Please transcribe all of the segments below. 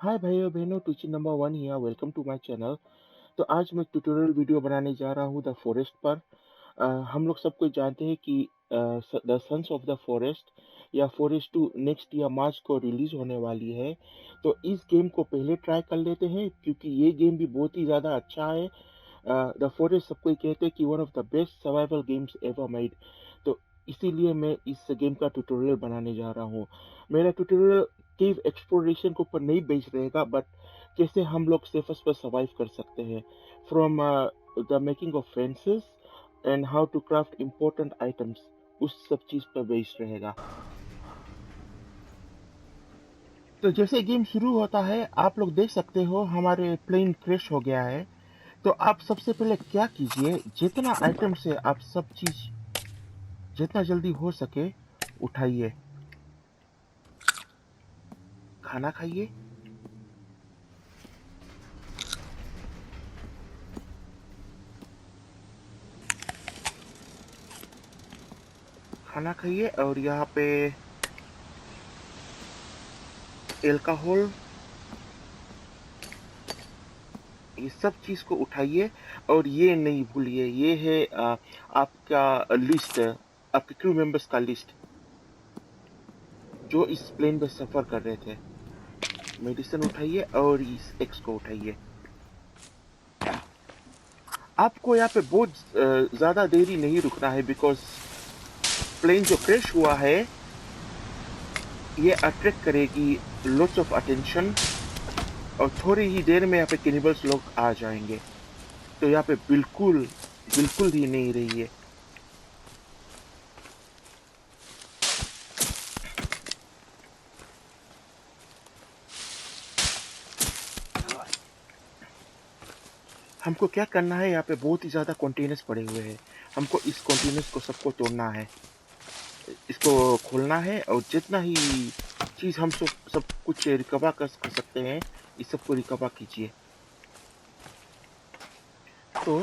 हाय भाइयों बहनों, teacher number one here. Welcome to my channel. तो आज मैं ट्यूटोरियल वीडियो बनाने जा रहा हूँ द फॉरेस्ट पर। हम लोग सबको जानते हैं कि the sons of the forest या forest two next year March को रिलीज होने वाली है। तो इस गेम को पहले ट्राई कर लेते हैं क्योंकि ये गेम भी बहुत ही ज़्यादा अच्छा है। द फॉरेस्ट सबको कहते हैं कि one of the best survival games ever made. तो इसीलिए मैं इस गेम का ट्यूटोरियल बनाने जा रहा हूँ। मेरा ट्यूटोरियल केव एक्सप्लोरेशन के ऊपर नहीं बेस्ड रहेगा, बट कैसे हम लोग सेफेस्ट पर सर्वाइव कर सकते हैं from the making of fences and how to craft important items, उस सब चीज़ पर बेस्ड रहेगा। तो जैसे गेम शुरू होता है आप लोग देख सकते हो हमारे प्लेन क्रैश हो गया है। तो आप सबसे पहले क्या कीजिए, जितना आइटम से आप सब चीज जितना जल्दी हो सके उठाइए, खाना खाइए, खाना खाइए और यहाँ पे एल्कोहल, ये सब चीज को उठाइए। और ये नहीं भूलिए, ये है आपका लिस्ट, आपके क्रू मेंबर्स का लिस्ट जो इस प्लेन पे सफर कर रहे थे। मेडिसिन उठाइए और इस एक्स को उठाइए। आपको यहाँ पे बहुत ज्यादा देरी नहीं रुकना है बिकॉज प्लेन जो क्रैश हुआ है ये अट्रैक्ट करेगी लॉट्स ऑफ अटेंशन, और थोड़ी ही देर में यहाँ पे कैनिबल्स लोग आ जाएंगे। तो यहाँ पे बिल्कुल बिल्कुल ही नहीं रहिए। हमको क्या करना है, यहाँ पे बहुत ही ज़्यादा कंटेनर्स पड़े हुए हैं। हमको इस कंटेनर्स को सबको तोड़ना है, इसको खोलना है, और जितना ही चीज़ हम सब कुछ रिकवर कर सकते हैं इस सबको रिकवर कीजिए। तो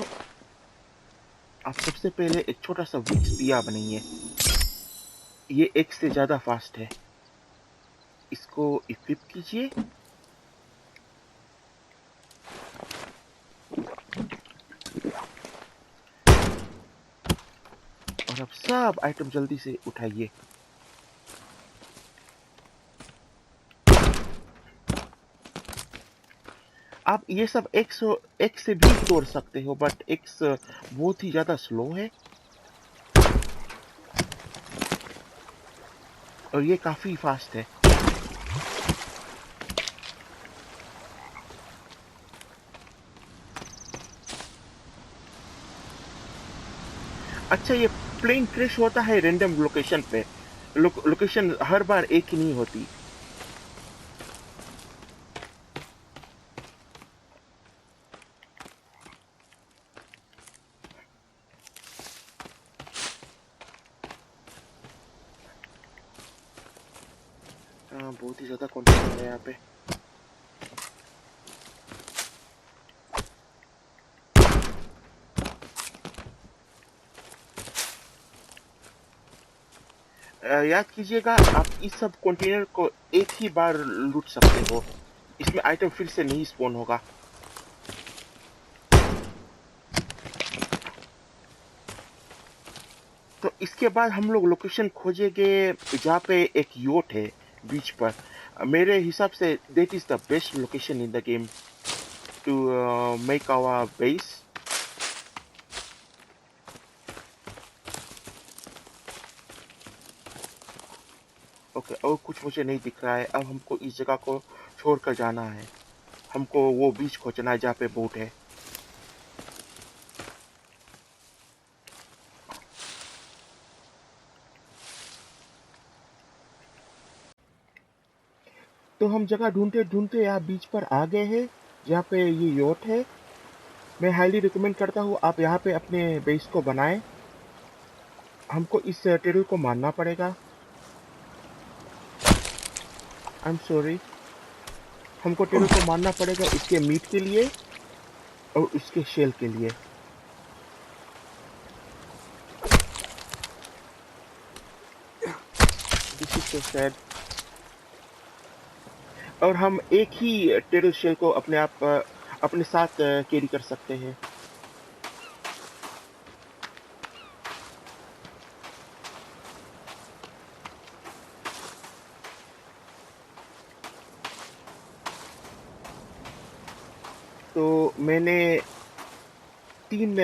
आप सबसे पहले एक छोटा सा विक्स दिया बनाइए। ये एक से ज़्यादा फास्ट है, इसको इक्विप कीजिए। और अब सब आइटम जल्दी से उठाइए। आप ये सब एक से भी तोड़ सकते हो, बट एक्स बहुत ही ज़्यादा स्लो है और ये काफ़ी फास्ट है। अच्छा, ये प्लेन क्रैश होता है रैंडम लोकेशन पे। लोकेशन हर बार एक ही नहीं होती। बहुत ही ज़्यादा कंटेंट है यहाँ पे। याद कीजिएगा, आप इस सब कंटेनर को एक ही बार लूट सकते हो, इसमें आइटम फिर से नहीं स्पॉन होगा। तो इसके बाद हम लोग लोकेशन खोजेंगे जहाँ पे एक योट है बीच पर। मेरे हिसाब से that is the best location in the game to make our base. Okay, और कुछ मुझे नहीं दिख रहा है। अब हमको इस जगह को छोड़कर जाना है। हमको वो बीच खोजना है जहाँ पे बोट है। तो हम जगह ढूंढते ढूंढते यहाँ बीच पर आ गए हैं जहाँ पे ये योट है। मैं हाईली रिकमेंड करता हूँ आप यहाँ पे अपने बेस को बनाएं। हमको इस टेरर को मारना पड़ेगा। आई एम सॉरी, हमको टेरर को मारना पड़ेगा इसके मीट के लिए और उसके शेल के लिए। This is so sad. और हम एक ही टेरल शेल को अपने साथ कैरी कर सकते हैं। तो मैंने 3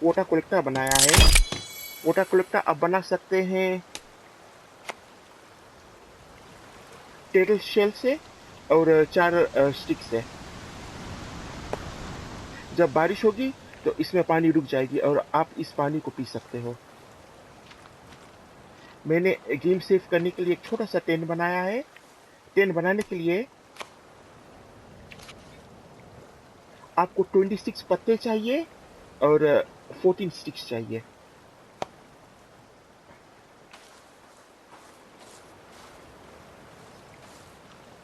वोटा कोलेक्टर बनाया है। वोटा कोलेक्टर आप बना सकते हैं टेरल शेल से और 4 स्टिक से। जब बारिश होगी तो इसमें पानी रुक जाएगी और आप इस पानी को पी सकते हो। मैंने गेम सेव करने के लिए एक छोटा सा टेंट बनाया है। टेंट बनाने के लिए आपको 26 पत्ते चाहिए और 14 स्टिक्स चाहिए।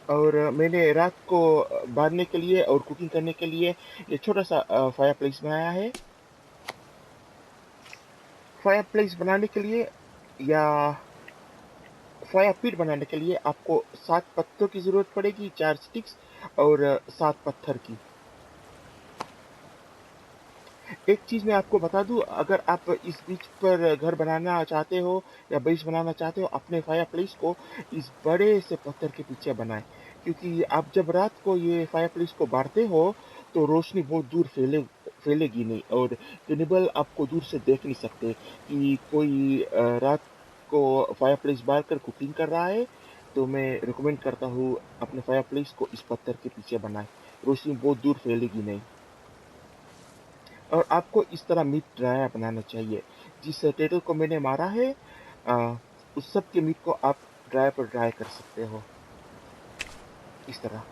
और मैंने रात को बांधने के लिए और कुकिंग करने के लिए ये छोटा सा फायर प्लेस बनाया है। फायर प्लेस बनाने के लिए या फायर पिट बनाने के लिए आपको 7 पत्तों की ज़रूरत पड़ेगी, 4 स्टिक्स और 7 पत्थर की। एक चीज़ मैं आपको बता दूँ, अगर आप इस बीच पर घर बनाना चाहते हो या बेस बनाना चाहते हो, अपने फायर प्लेस को इस बड़े से पत्थर के पीछे बनाएँ। क्योंकि आप जब रात को ये फायर प्लेस को बारते हो, तो रोशनी बहुत दूर फैलेगी नहीं और कैनिबल आपको दूर से देख नहीं सकते कि कोई रात को फायर प्लेस बार कर कुकिंग कर रहा है। तो मैं रिकमेंड करता हूँ अपने फायर प्लेस को इस पत्थर के पीछे बनाएँ, रोशनी बहुत दूर फैलेगी नहीं। और आपको इस तरह मीट ड्रायर बनाना चाहिए। जिस टर्टल को मैंने मारा है अ, उस सब के मीट को आप ड्रायर पर ड्राई कर सकते हो, इस तरह।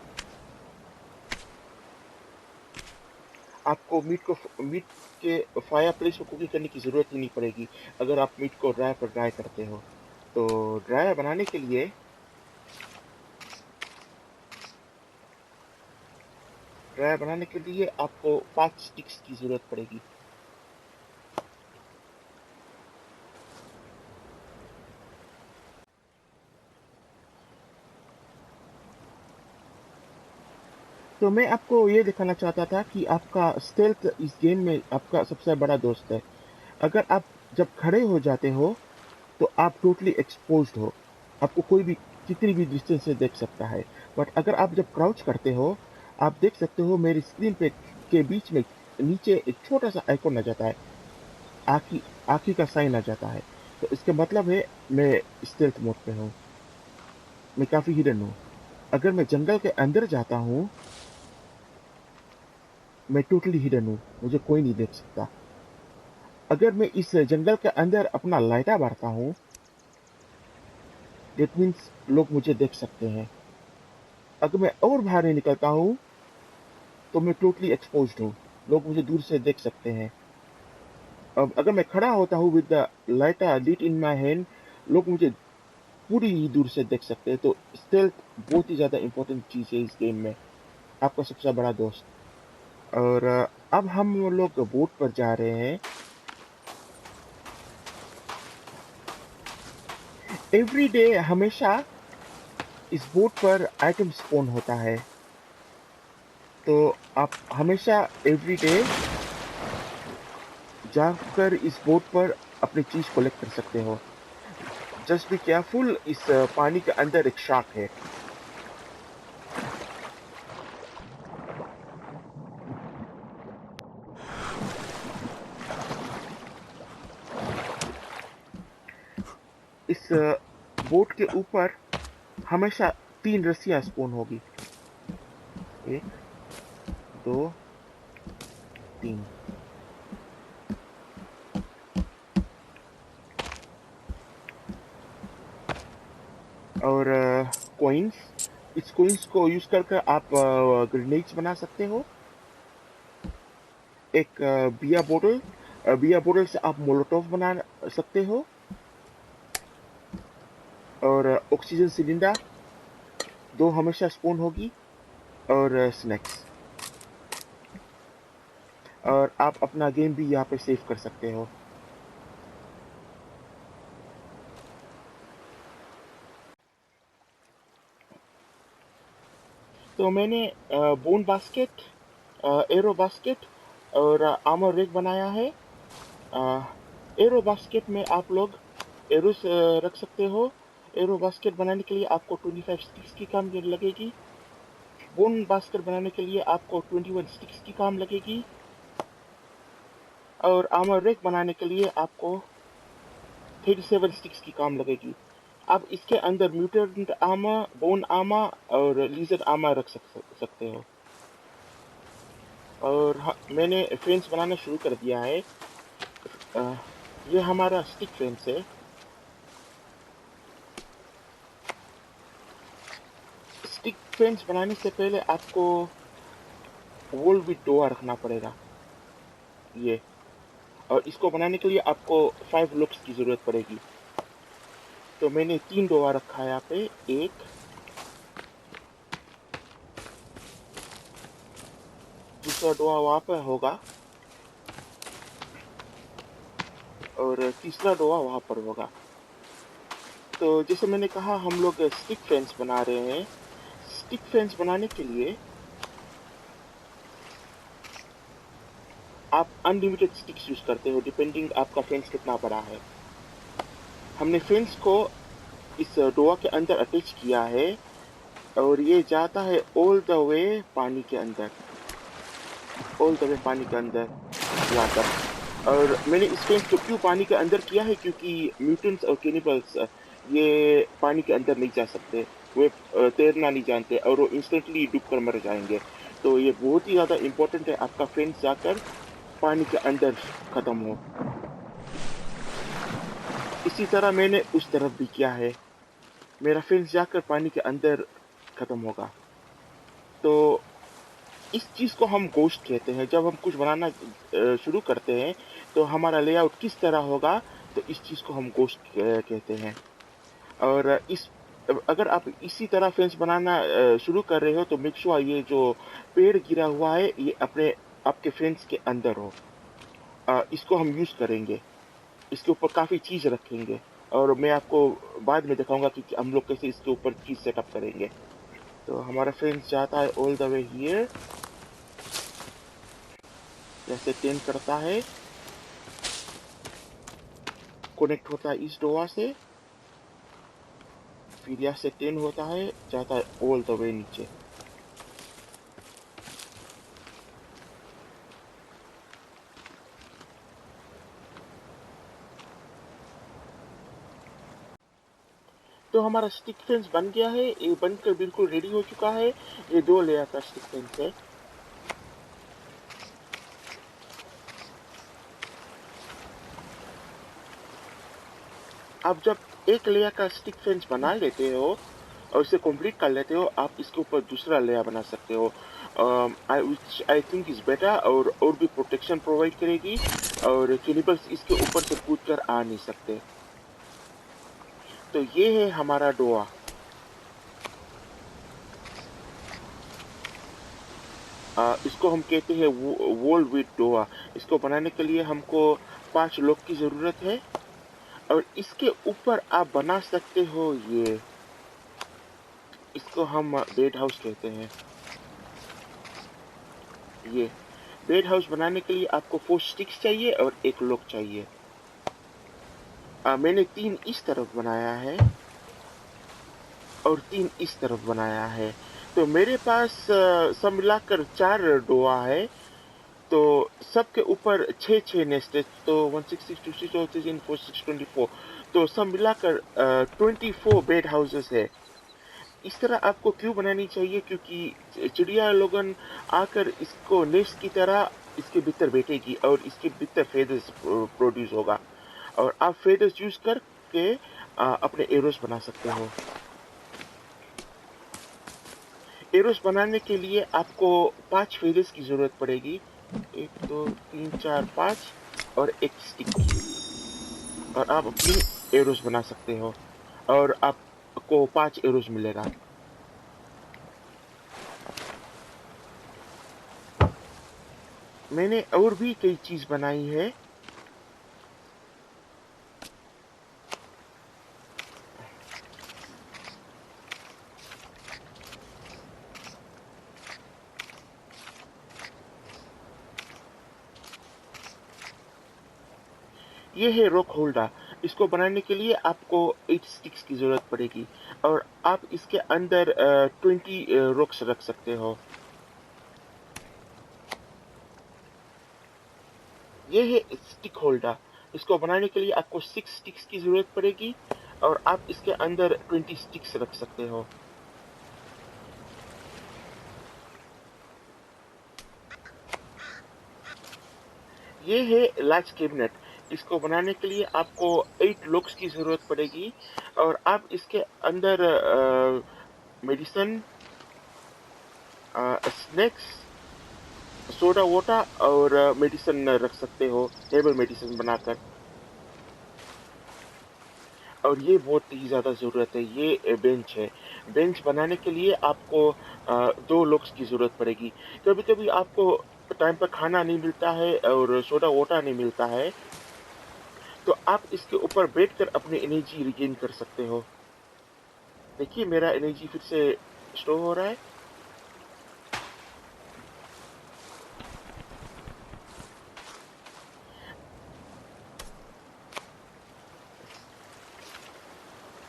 आपको मीट के फायर प्लेस को कुकिंग करने की ज़रूरत ही नहीं पड़ेगी, अगर आप मीट को ड्रायर पर ड्राई करते हो। तो ड्रायर बनाने के लिए आपको 5 स्टिक्स की ज़रूरत पड़ेगी। तो मैं आपको ये दिखाना चाहता था कि आपका स्टेल्थ इस गेम में आपका सबसे बड़ा दोस्त है। अगर आप जब खड़े हो जाते हो तो आप टोटली एक्सपोज्ड हो। आपको कोई भी कितनी भी डिस्टेंस से देख सकता है। बट अगर आप जब क्राउच करते हो, आप देख सकते हो मेरी स्क्रीन पे के बीच में नीचे एक छोटा-सा आइकॉन आ जाता है। आँखी आँखी का साइन आ जाता है। तो इसका मतलब है मैं स्टेल्थ मोड पे हूँ। मैं काफ़ी हिडन हूँ। अगर मैं जंगल के अंदर जाता हूँ, मैं टोटली हिडन हूँ। मुझे कोई नहीं देख सकता। अगर मैं इस जंगल के अंदर अपना लाइटा मारता हूँ, दैट मीन्स लोग मुझे देख सकते हैं। अगर मैं और बाहर नहीं निकलता हूँ, तो मैं टोटली एक्सपोज्ड हूँ। लोग मुझे दूर से देख सकते हैं। अब अगर मैं खड़ा होता हूँ with the lighter lit in my hand, लोग मुझे पूरी ही दूर से देख सकते हैं। तो स्टेल्थ बहुत ही ज़्यादा इम्पोर्टेंट चीज़ है इस गेम में, आपका सबसे बड़ा दोस्त। और अब हम लोग बोट पर जा रहे हैं। एवरी डे हमेशा इस बोट पर आइटम स्पॉन होता है। तो आप हमेशा एवरी डे जाकर इस बोट पर अपनी चीज़ कलेक्ट कर सकते हो। जस्ट बी केयरफुल, इस पानी के अंदर एक शार्क है। इस बोट के ऊपर हमेशा 3 रस्सियाँ स्पून होगी। 1, 2, 3। और कॉइन्स, इस कॉइन्स को यूज़ करके आप ग्रेनेड्स बना सकते हो। एक बियर बोतल से आप मोलोटोव बना सकते हो। और ऑक्सीजन सिलेंडर 2 हमेशा स्पून होगी। और स्नैक्स। और आप अपना गेम भी यहाँ पे सेव कर सकते हो। तो मैंने बोन बास्केट, एरो बास्केट और आर्मर रेक बनाया है। एरो बास्केट में आप लोग एरोस रख सकते हो। एरो बास्केट बनाने के लिए आपको 25 स्टिक्स की काम लगेगी। बोन बास्केट बनाने के लिए आपको 21 स्टिक्स की काम लगेगी। और आर्मर रेक बनाने के लिए आपको 37 स्टिक्स की काम लगेगी। आप इसके अंदर म्यूटेंट आर्मर, बोन आर्मर और लीजर्ड आर्मर रख सकते हो। और हाँ, मैंने फेंस बनाना शुरू कर दिया है। ये हमारा स्टिक फेंस है। स्टिक फेंस बनाने से पहले आपको वॉल विथ डोआ रखना पड़ेगा ये। और इसको बनाने के लिए आपको 5 लोक्स की जरूरत पड़ेगी। तो मैंने 3 डोआ रखा है यहाँ पे। एक, दूसरा डोआ वहां पर होगा और तीसरा डोआ वहां पर होगा। तो जैसे मैंने कहा, हम लोग स्टिक फेंस बना रहे हैं। स्टिक फेंस बनाने के लिए आप अनलिमिटेड स्टिक्स यूज करते हो, डिपेंडिंग आपका फेंस कितना बड़ा है। हमने फेंस को इस डोआ के अंदर अटैच किया है और ये जाता है ऑल द वे पानी के अंदर, ऑल द वे पानी के अंदर जाकर। और मैंने इस फेंस को क्यों पानी के अंदर किया है, क्योंकि म्यूटेंट्स और कैनिबल्स ये पानी के अंदर नहीं जा सकते। वे तैरना नहीं जानते और वो इंस्टेंटली डूब कर मर जाएंगे। तो ये बहुत ही ज़्यादा इम्पोर्टेंट है आपका फेंस जाकर पानी के अंदर खत्म हो। इसी तरह मैंने उस तरफ भी किया है, मेरा फेंस जाकर पानी के अंदर खत्म होगा। तो इस चीज को हम गोश्त कहते हैं। जब हम कुछ बनाना शुरू करते हैं तो हमारा लेआउट किस तरह होगा, तो इस चीज को हम गोश्त कहते हैं। और इस अगर आप इसी तरह फेंस बनाना शुरू कर रहे हो तो मेक श्योर ये जो पेड़ गिरा हुआ है ये अपने आपके फेंस के अंदर हो। इसको हम यूज करेंगे, इसके ऊपर काफी चीज रखेंगे और मैं आपको बाद में दिखाऊंगा कि हम लोग कैसे इसके ऊपर चीज सेटअप करेंगे। तो हमारा फेंस जाता है ऑल द वे हियर, जैसे 10 करता है, कनेक्ट होता है इस डोआ से, फिर यहाँ से 10 होता है, जाता है ऑल द वे नीचे। तो हमारा स्टिक फेंस बन गया है, ये बनकर बिल्कुल रेडी हो चुका है। ये 2 लेयर का स्टिक फेंस है। आप जब एक लेयर का स्टिक फेंस बना लेते हो और इसे कंप्लीट कर लेते हो, आप इसके ऊपर दूसरा लेयर बना सकते हो, आई थिंक इज बेटर और भी प्रोटेक्शन प्रोवाइड करेगी और कैनिबल्स इसके ऊपर से कूद कर आ नहीं सकते। तो ये है हमारा डोआ। इसको हम कहते हैं वॉल विथ डोआ। इसको बनाने के लिए हमको 5 लोग की जरूरत है और इसके ऊपर आप बना सकते हो ये, इसको हम बेड हाउस कहते हैं। ये बेड हाउस बनाने के लिए आपको 4 स्टिक्स चाहिए और 1 लॉक चाहिए। मैंने 3 इस तरफ बनाया है और 3 इस तरफ बनाया है। तो मेरे पास सब मिलाकर 4 डोआ है। तो सबके ऊपर 6 नेस्ट है। तो 166 2 4 6 24। तो सब मिलाकर 24 बेड हाउसेस है। इस तरह आपको क्यों बनानी चाहिए, क्योंकि चिड़िया लोगन आकर इसको नेस्ट की तरह इसके भीतर बैठेगी और इसके भीतर फेदर्स प्रोड्यूस होगा और आप फेदर्स यूज करके अपने एरोस बना सकते हो। एरोस बनाने के लिए आपको 5 फेदर्स की जरूरत पड़ेगी। 1 2 3 4 5 और 1 स्टिक की, और आप अपनी एरोस बना सकते हो और आपको 5 एरोस मिलेगा। मैंने और भी कई चीज बनाई है। ये है रॉक होल्डर। इसको बनाने के लिए आपको 8 स्टिक्स की ज़रूरत पड़ेगी और आप इसके अंदर 20 रॉक्स रख सकते हो। ये है स्टिक होल्डर। इसको बनाने के लिए आपको 6 स्टिक्स की ज़रूरत पड़ेगी और आप इसके अंदर 20 स्टिक्स रख सकते हो। ये है लार्ज कैबिनेट। इसको बनाने के लिए आपको 8 लॉक्स की ज़रूरत पड़ेगी और आप इसके अंदर मेडिसिन, स्नैक्स, सोडा वाटर और मेडिसिन रख सकते हो, हेर्बल मेडिसिन बनाकर। और ये बहुत ही ज़्यादा ज़रूरत है, ये बेंच है। बेंच बनाने के लिए आपको 2 लॉक्स की ज़रूरत पड़ेगी। कभी-कभी आपको टाइम पर खाना नहीं मिलता है और सोडा वाटर नहीं मिलता है, तो आप इसके ऊपर बैठकर अपनी एनर्जी रिगेन कर सकते हो। देखिए मेरा एनर्जी फिर से स्टोर हो रहा है।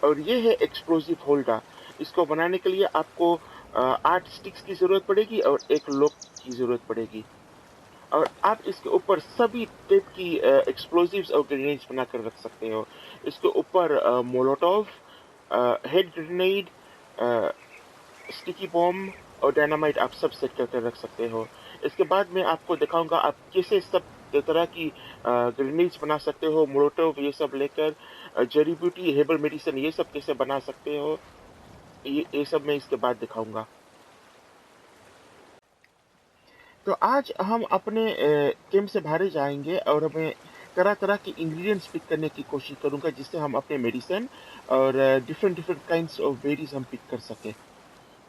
और ये है एक्सप्लोसिव होल्डर। इसको बनाने के लिए आपको 8 स्टिक्स की ज़रूरत पड़ेगी और 1 लॉक की ज़रूरत पड़ेगी। और आप इसके ऊपर सभी टाइप की एक्सप्लोसिव्स और ग्रेनेड्स बनाकर रख सकते हो। इसके ऊपर Molotov, head grenade, sticky bomb और डायनामाइट आप सब सेट करके रख सकते हो। इसके बाद मैं आपको दिखाऊंगा आप कैसे सब तरह की ग्रेनेड्स बना सकते हो, मोलोटोव ये सब लेकर, जड़ी बूटी, हेर्बल मेडिसिन ये सब कैसे बना सकते हो, ये सब मैं इसके बाद दिखाऊंगा। तो आज हम अपने कैंप से बाहर जाएँगे और मैं तरह-तरह के इंग्रीडिएंट्स पिक करने की कोशिश करूँगा जिससे हम अपने मेडिसिन और different different kinds of berries हम पिक कर सकें।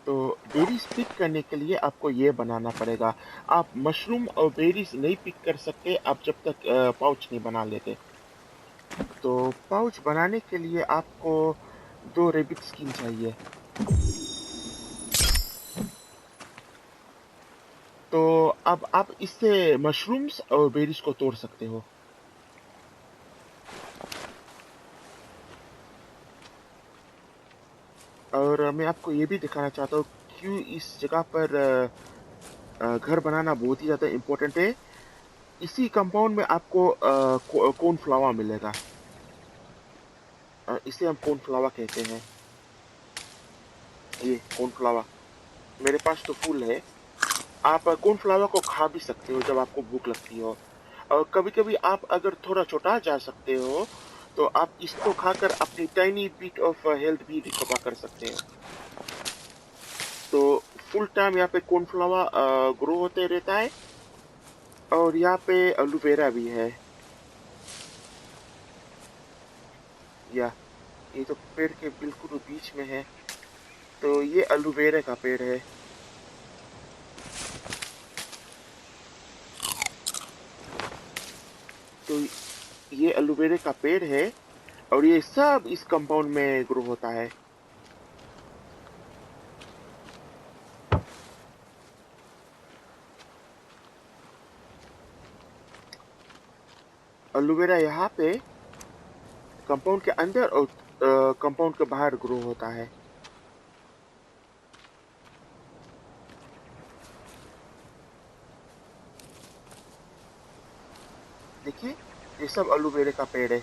तो बेरीज़ पिक करने के लिए आपको ये बनाना पड़ेगा। आप मशरूम और बेरीज़ नहीं पिक कर सकते आप जब तक पाउच नहीं बना लेते। तो पाउच बनाने के लिए आपको 2 रैबिट स्किन चाहिए। तो अब आप इससे मशरूम्स और बेरीज़ को तोड़ सकते हो। और मैं आपको ये भी दिखाना चाहता हूँ क्यों इस जगह पर घर बनाना बहुत ही ज़्यादा इम्पोर्टेंट है। इसी कंपाउंड में आपको कॉर्नफ्लावर मिलेगा। इसे हम कॉर्नफ्लावर कहते हैं। ये कॉर्नफ्लावर मेरे पास तो फुल है। आप कॉर्नफ्लावर को खा भी सकते हो जब आपको भूख लगती हो। और कभी-कभी आप अगर थोड़ा छोटा जा सकते हो, तो आप इसको खाकर अपनी टाइनी बिट ऑफ हेल्थ भी रिकवर कर सकते हो। तो फुल टाइम यहाँ पे कॉर्नफ्लावर ग्रो होते रहता है और यहाँ पे एलोवेरा भी है। या ये तो पेड़ के बिल्कुल बीच में है। तो ये एलोवेरा का पेड़ है। तो ये एलोवेरा का पेड़ है और ये सब इस कंपाउंड में ग्रो होता है। एलोवेरा यहाँ पे कंपाउंड के अंदर और कंपाउंड के बाहर ग्रो होता है। देखिए ये सब एलोवेरा का पेड़ है।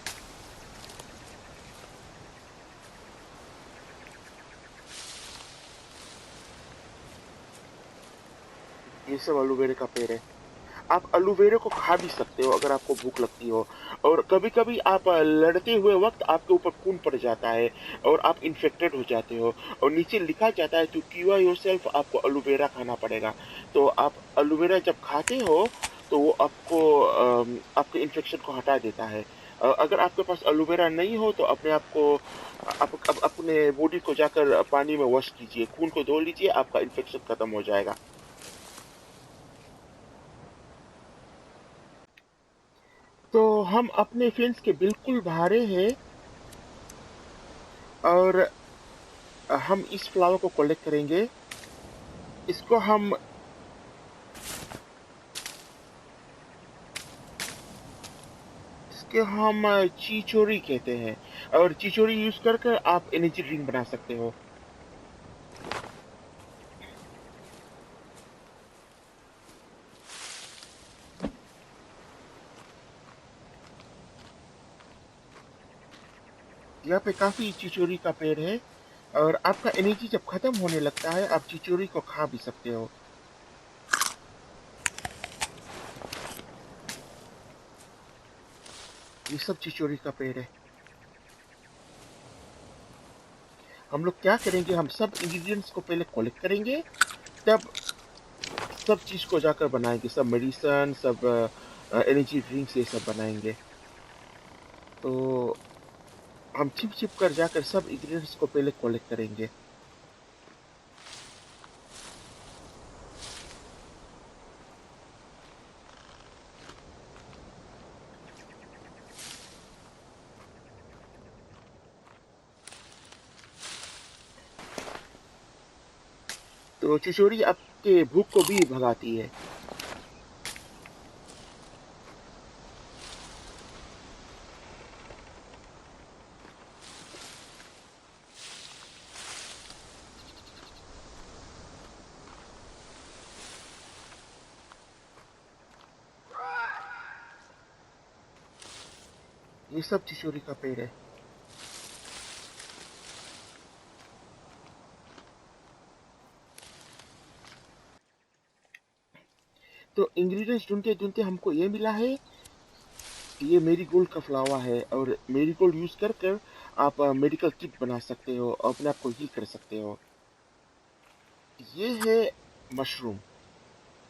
ये सब एलोवेरा का पेड़ है। आप एलोवेरा को खा भी सकते हो अगर आपको भूख लगती हो। और कभी-कभी आप लड़ते हुए वक़्त आपके ऊपर खून पड़ जाता है और आप इन्फेक्टेड हो जाते हो और नीचे लिखा जाता है टू क्योर योरसेल्फ आपको एलोवेरा खाना पड़ेगा। तो आप एलोवेरा जब खाते हो तो वो आपको आपके इन्फेक्शन को हटा देता है। अगर आपके पास एलोवेरा नहीं हो तो अपने आप को आप अपने बॉडी को जाकर पानी में वॉश कीजिए, खून को धो लीजिए, आपका इन्फेक्शन खत्म हो जाएगा। तो हम अपने फेंस के बिल्कुल बाहर हैं और हम इस फ्लावर को कलेक्ट करेंगे। इसको हम इसके हम चिचोरी कहते हैं, और चिचोरी यूज कर कर आप एनर्जी ड्रिंक बना सकते हो। यहाँ पे काफी चिचोरी का पेड़ है, और आपका एनर्जी जब खत्म होने लगता है आप चिचोरी को खा भी सकते हो। ये सब चिचोरी का पेड़ है। हम लोग क्या करेंगे, हम सब इंग्रेडिएंट्स को पहले कलेक्ट करेंगे, तब सब चीज को जाकर बनाएंगे, सब मेडिसन, सब एनर्जी ड्रिंक्स ये सब बनाएंगे। तो हम छिप छिप कर जाकर सब इंग्रेडिएंट्स को पहले कलेक्ट करेंगे। तो चिचोरी आपके भूख को भी भगाती है। ये सब चिचोरी का पेड़ है। तो इंग्रेडिएंट्स ढूंढते ढूंढते हमको ये मिला है, ये मेरीगोल्ड का फ्लावर है, और मेरीगोल्ड यूज कर कर आप मेडिकल किट बना सकते हो, अपने आप को हील कर सकते हो। ये है मशरूम,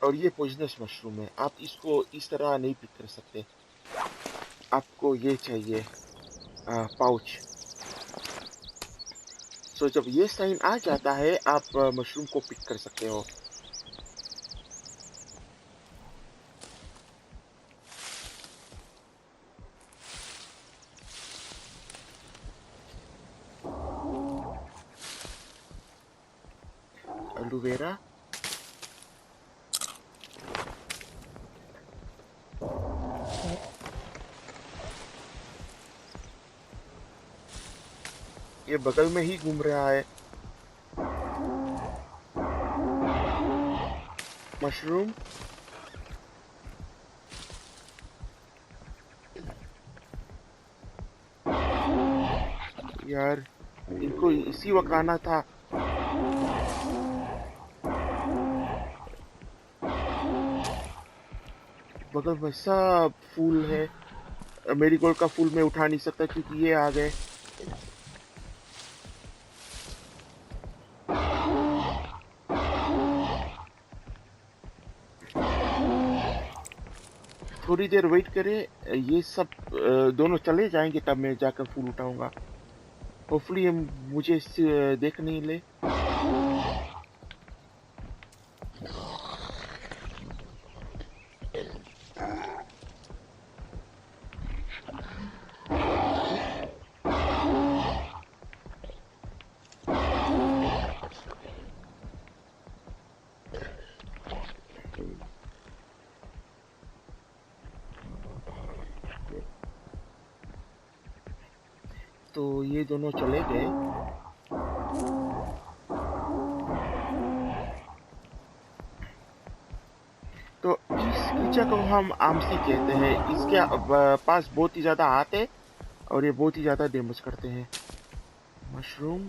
और ये पॉइजनस मशरूम है, आप इसको इस तरह नहीं पिक कर सकते। आपको ये चाहिए पाउच। सो जब ये साइन आ जाता है आप मशरूम को पिक कर सकते हो। एलोवेरा, ये बगल में ही घूम रहा है। मशरूम, यार इनको इसी वक्त आना था। बगल में सब फूल है, मेरीगोल्ड का फूल मैं उठा नहीं सकता क्योंकि ये आ गए। थोड़ी देर वेट करें, ये सब दोनों चले जाएंगे तब मैं जाकर फूल उठाऊंगा। होपफुली मुझे देख नहीं ले। तो ये दोनों चले गए। तो इस क्रीचर को हम आमसी कहते हैं। इसके पास बहुत ही ज्यादा हाथ है, और ये बहुत ही ज्यादा डैमेज करते हैं। मशरूम,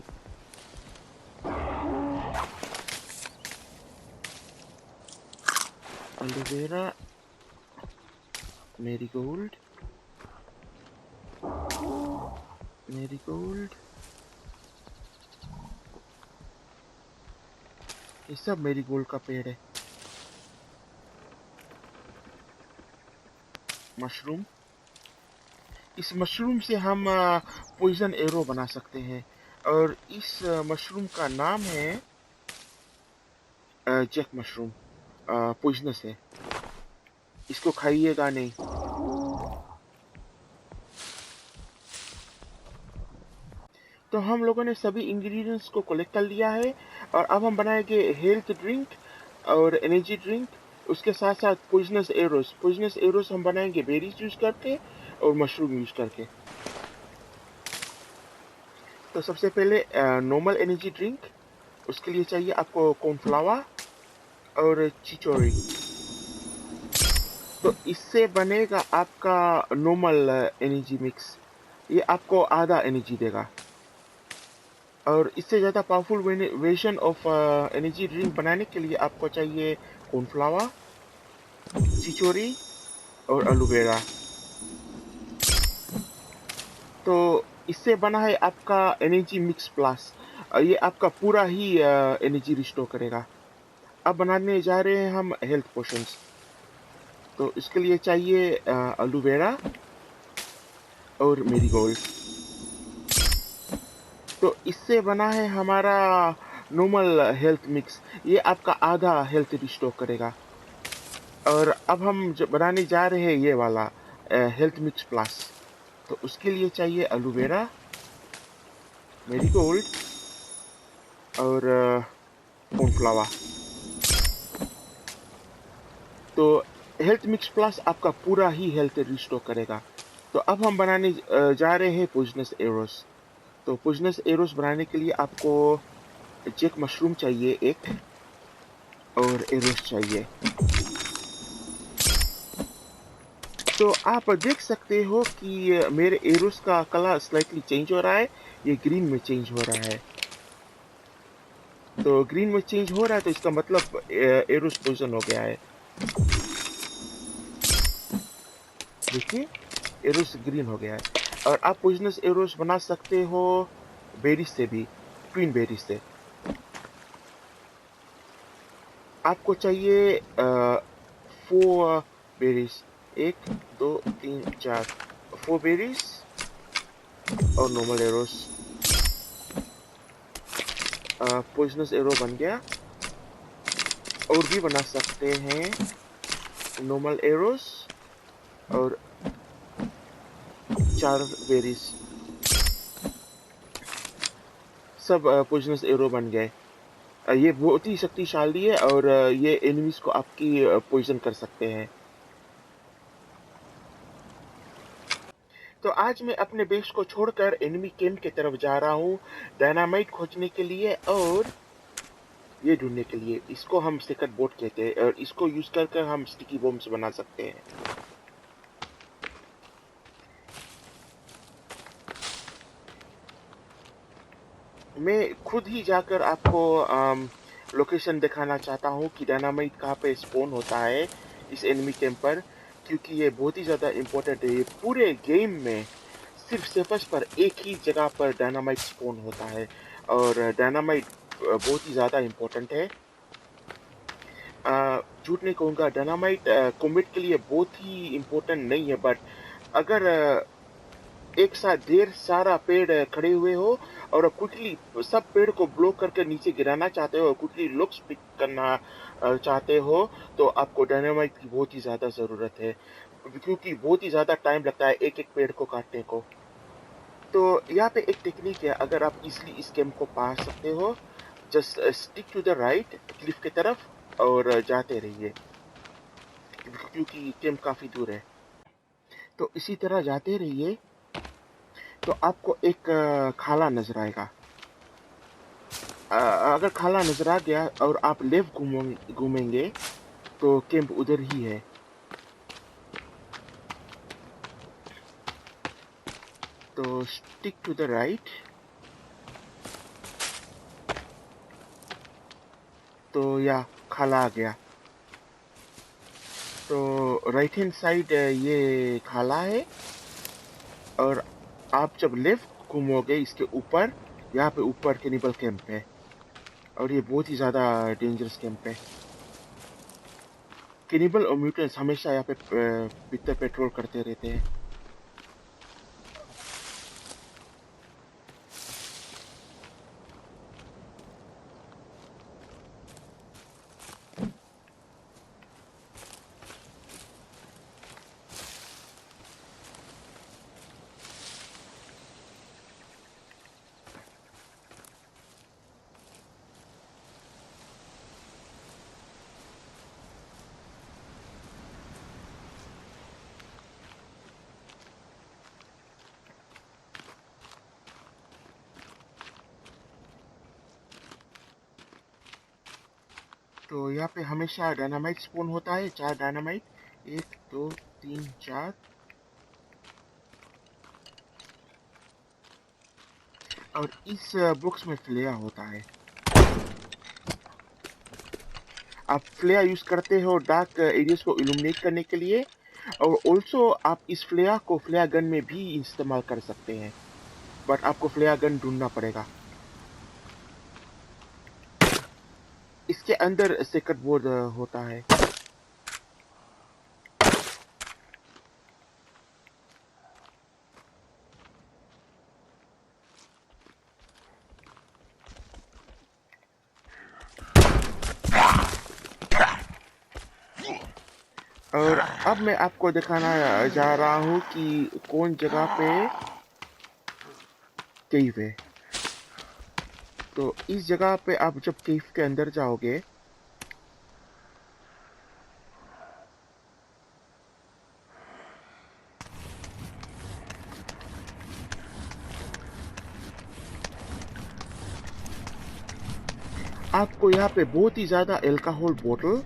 एलोवेरा, मेरीगोल्ड, मेरीगोल्ड, ये सब मेरीगोल्ड का पेड़ है। मशरूम, इस मशरूम से हम पॉइजन एरो बना सकते हैं, और इस मशरूम का नाम है जैक मशरूम। पॉइजनस है, इसको खाइएगा नहीं। तो हम लोगों ने सभी इंग्रेडिएंट्स को कलेक्ट कर लिया है, और अब हम बनाएंगे हेल्थ ड्रिंक और एनर्जी ड्रिंक। उसके साथ साथ पॉइजनस एरोस हम बनाएंगे बेरीज यूज करके, और मशरूम यूज करके। तो सबसे पहले नॉर्मल एनर्जी ड्रिंक, उसके लिए चाहिए आपको कॉर्नफ्लावर और चिचोरी। तो इससे बनेगा आपका नॉर्मल एनर्जी मिक्स। ये आपको आधा एनर्जी देगा। और इससे ज़्यादा powerful version of energy drink बनाने के लिए आपको चाहिए कॉर्नफ्लावर, चिचोरी और एलोवेरा। तो इससे बना है आपका एनर्जी मिक्स प्लस। ये आपका पूरा ही एनर्जी रिस्टोर करेगा। अब बनाने जा रहे हैं हम हेल्थ पोशंस। तो इसके लिए चाहिए एलोवेरा और मेरीगोल्ड। तो इससे बना है हमारा नॉर्मल हेल्थ मिक्स। ये आपका आधा हेल्थ रिस्टोर करेगा। और अब हम जो बनाने जा रहे हैं ये वाला हेल्थ मिक्स प्लस। तो उसके लिए चाहिए एलोवेरा, मेरीगोल्ड और कॉर्नफ्लावर। तो हेल्थ मिक्स प्लस आपका पूरा ही हेल्थ रिस्टोर करेगा। तो अब हम बनाने जा रहे हैं पोइजनस एरोस। तो पोइजनस एरोस बनाने के लिए आपको जैक मशरूम चाहिए एक, और एरोस चाहिए। तो आप देख सकते हो कि मेरे एरोस का कलर स्लाइटली चेंज हो रहा है। ये ग्रीन में चेंज हो रहा है। तो ग्रीन में चेंज हो रहा है तो इसका मतलब एरोस पोइजन हो गया है। देखिए, एरोस ग्रीन हो गया है। और आप पोइजनस एरोस बना सकते हो बेरीज से भी, क्वीन बेरीज से। आपको चाहिए 4 बेरीज, 1, 2, 3, 4, 4 बेरीज और नॉर्मल एरोस। पोइजनस एरो बन गया। और भी बना सकते हैं नॉर्मल एरोस और 4 बेरीज। सब पोइजनस एरो बन गए। ये बहुत ही शक्तिशाली है और ये एनिमीज को आपकी पॉइजन कर सकते हैं। तो आज मैं अपने बेस को छोड़कर एनिमी कैंप की तरफ जा रहा हूँ डायनामाइट खोजने के लिए और ये ढूंढने के लिए। इसको हम सेकंड बोट कहते हैं और इसको यूज कर हम स्टिकी बॉम्ब्स बना सकते हैं। मैं खुद ही जाकर आपको लोकेशन दिखाना चाहता हूँ कि डायनामाइट कहाँ पे स्पॉन होता है इस एनिमी कैंप पर, क्योंकि ये बहुत ही ज़्यादा इम्पोर्टेंट है। ये पूरे गेम में सिर्फ सेफर्स पर एक ही जगह पर डायनामाइट स्पॉन होता है और डायनामाइट बहुत ही ज़्यादा इम्पोर्टेंट है। झूठ नहीं कहूँगा, डायनामाइट कॉम्बैट के लिए बहुत ही इम्पोर्टेंट नहीं है, बट अगर एक साथ ढेर सारा पेड़ खड़े हुए हो और क्विकली सब पेड़ को ब्लॉक करके नीचे गिराना चाहते हो और क्विकली लुक्स पिक करना चाहते हो, तो आपको डायनामाइट की बहुत ही ज़्यादा ज़रूरत है, क्योंकि बहुत ही ज़्यादा टाइम लगता है एक एक पेड़ को काटने को। तो यहाँ पे एक टेक्निक है, अगर आप इजिली इस गेम को पा सकते हो, just stick to the right cliff की तरफ और जाते रहिए, क्योंकि गेम काफ़ी दूर है। तो इसी तरह जाते रहिए तो आपको एक खाला नजर आएगा। अगर खाला नजर आ गया और आप लेफ्ट घूमेंगे तो कैंप उधर ही है। तो स्टिक टू द राइट। तो या खाला आ गया। तो राइट हैंड साइड ये खाला है और आप जब लेफ्ट घूमोगे इसके ऊपर, यहाँ पे ऊपर कैनिबल कैंप है और ये बहुत ही ज़्यादा डेंजरस कैंप है। कैनिबल और म्यूटेंट्स हमेशा यहाँ पे भीतर पेट्रोल करते रहते हैं। तो यहाँ पे हमेशा डायनामाइट स्पॉन होता है, 4 डायनामाइट, 1 2 3 4। और इस बॉक्स में फ्लेयर होता है। आप फ्लेयर यूज करते हो डार्क एरियाज को इल्यूमिनेट करने के लिए, और ऑल्सो आप इस फ्लेयर को फ्लेयर गन में भी इस्तेमाल कर सकते हैं, बट आपको फ्लेयर गन ढूंढना पड़ेगा। इसके अंदर सेकंड बोर्ड होता है। और अब मैं आपको दिखाना जा रहा हूँ कि कौन जगह पे केव है। तो इस जगह पे आप जब केव के अंदर जाओगे, आपको यहाँ पे बहुत ही ज्यादा अल्कोहल बोतल,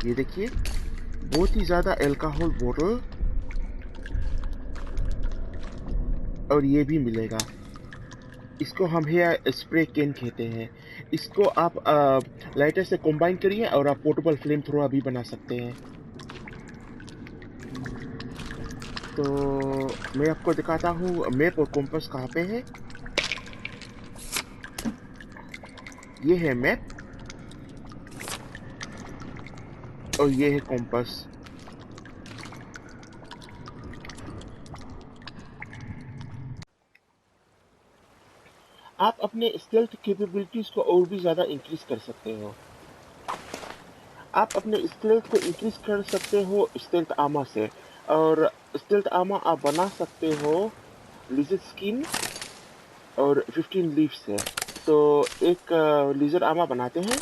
ये देखिए, बहुत ही ज्यादा अल्कोहल बोतल, और ये भी मिलेगा। इसको हम हेयर स्प्रे कैन कहते हैं। इसको आप लाइटर से कंबाइन करिए और आप पोर्टेबल फ्लेम थ्रोअर भी बना सकते हैं। तो मैं आपको दिखाता हूँ मैप और कॉम्पास कहाँ पे है। ये है मैप और ये है कॉम्पास। आप अपने स्टेल्थ कैपेबिलिटीज को और भी ज्यादा इंक्रीज कर सकते हो। आप अपने स्टेल्थ को इंक्रीज कर सकते हो स्टेल्थ आर्मर से, और स्टेल्थ आर्मर आप बना सकते हो लिजर्ड स्किन और 15 लीफ से। तो एक लिजर्ड आर्मर बनाते हैं,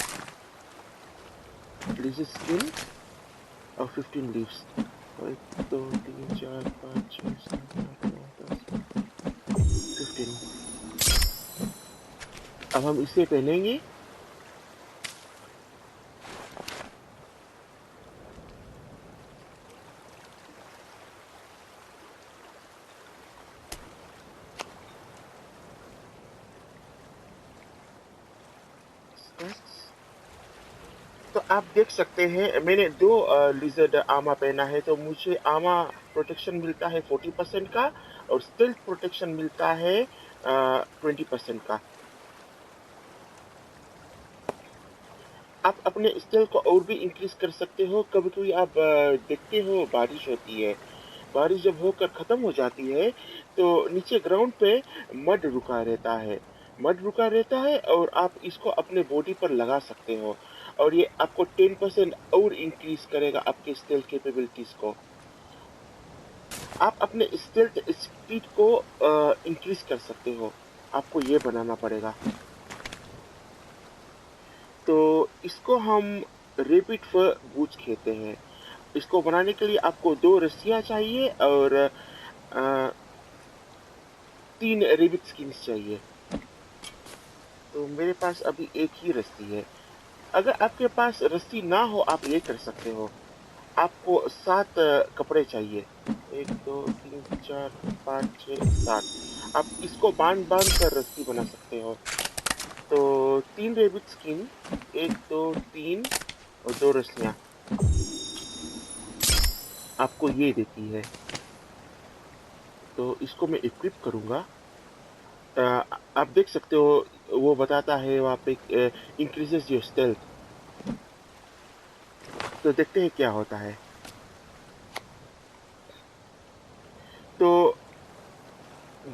लिजर्ड स्किन और 15 लीव्स। 1 2 3 4 5 6 7 8 9 10 15। अब हम इसे पहनेंगे। तो आप देख सकते हैं मैंने दो लिजर्ड आर्मर पहना है, तो मुझे आर्मर प्रोटेक्शन मिलता है 40% का, और स्टेल्थ प्रोटेक्शन मिलता है 20% का। आप अपने स्टेल्थ को और भी इंक्रीज कर सकते हो। कभी कभी आप देखते हो बारिश होती है, बारिश जब होकर खत्म हो जाती है तो नीचे ग्राउंड पे मड रुका रहता है, मड रुका रहता है, और आप इसको अपने बॉडी पर लगा सकते हो, और ये आपको 10% और इंक्रीज करेगा आपके स्टेल्थ कैपेबिलिटीज को। आप अपने स्टेल्थ स्पीड को इंक्रीज कर सकते हो, आपको ये बनाना पड़ेगा। तो इसको हम रेपिड फायर बूट्स कहते हैं। इसको बनाने के लिए आपको 2 रस्सियाँ चाहिए और 3 रेबिट स्किन्स चाहिए। तो मेरे पास अभी एक ही रस्सी है। अगर आपके पास रस्सी ना हो आप ये कर सकते हो, आपको 7 कपड़े चाहिए। 1 2 3 4 5 6 7। आप इसको बांध बांध कर रस्सी बना सकते हो। तो 3 रेबिट स्किन, 1 2 3 और 2 रस्सियाँ आपको ये देती है। तो इसको मैं इक्विप करूंगा। आप देख सकते हो वो बताता है वहाँ पे इंक्रीजेस योर स्टेल्थ। तो देखते हैं क्या होता है। तो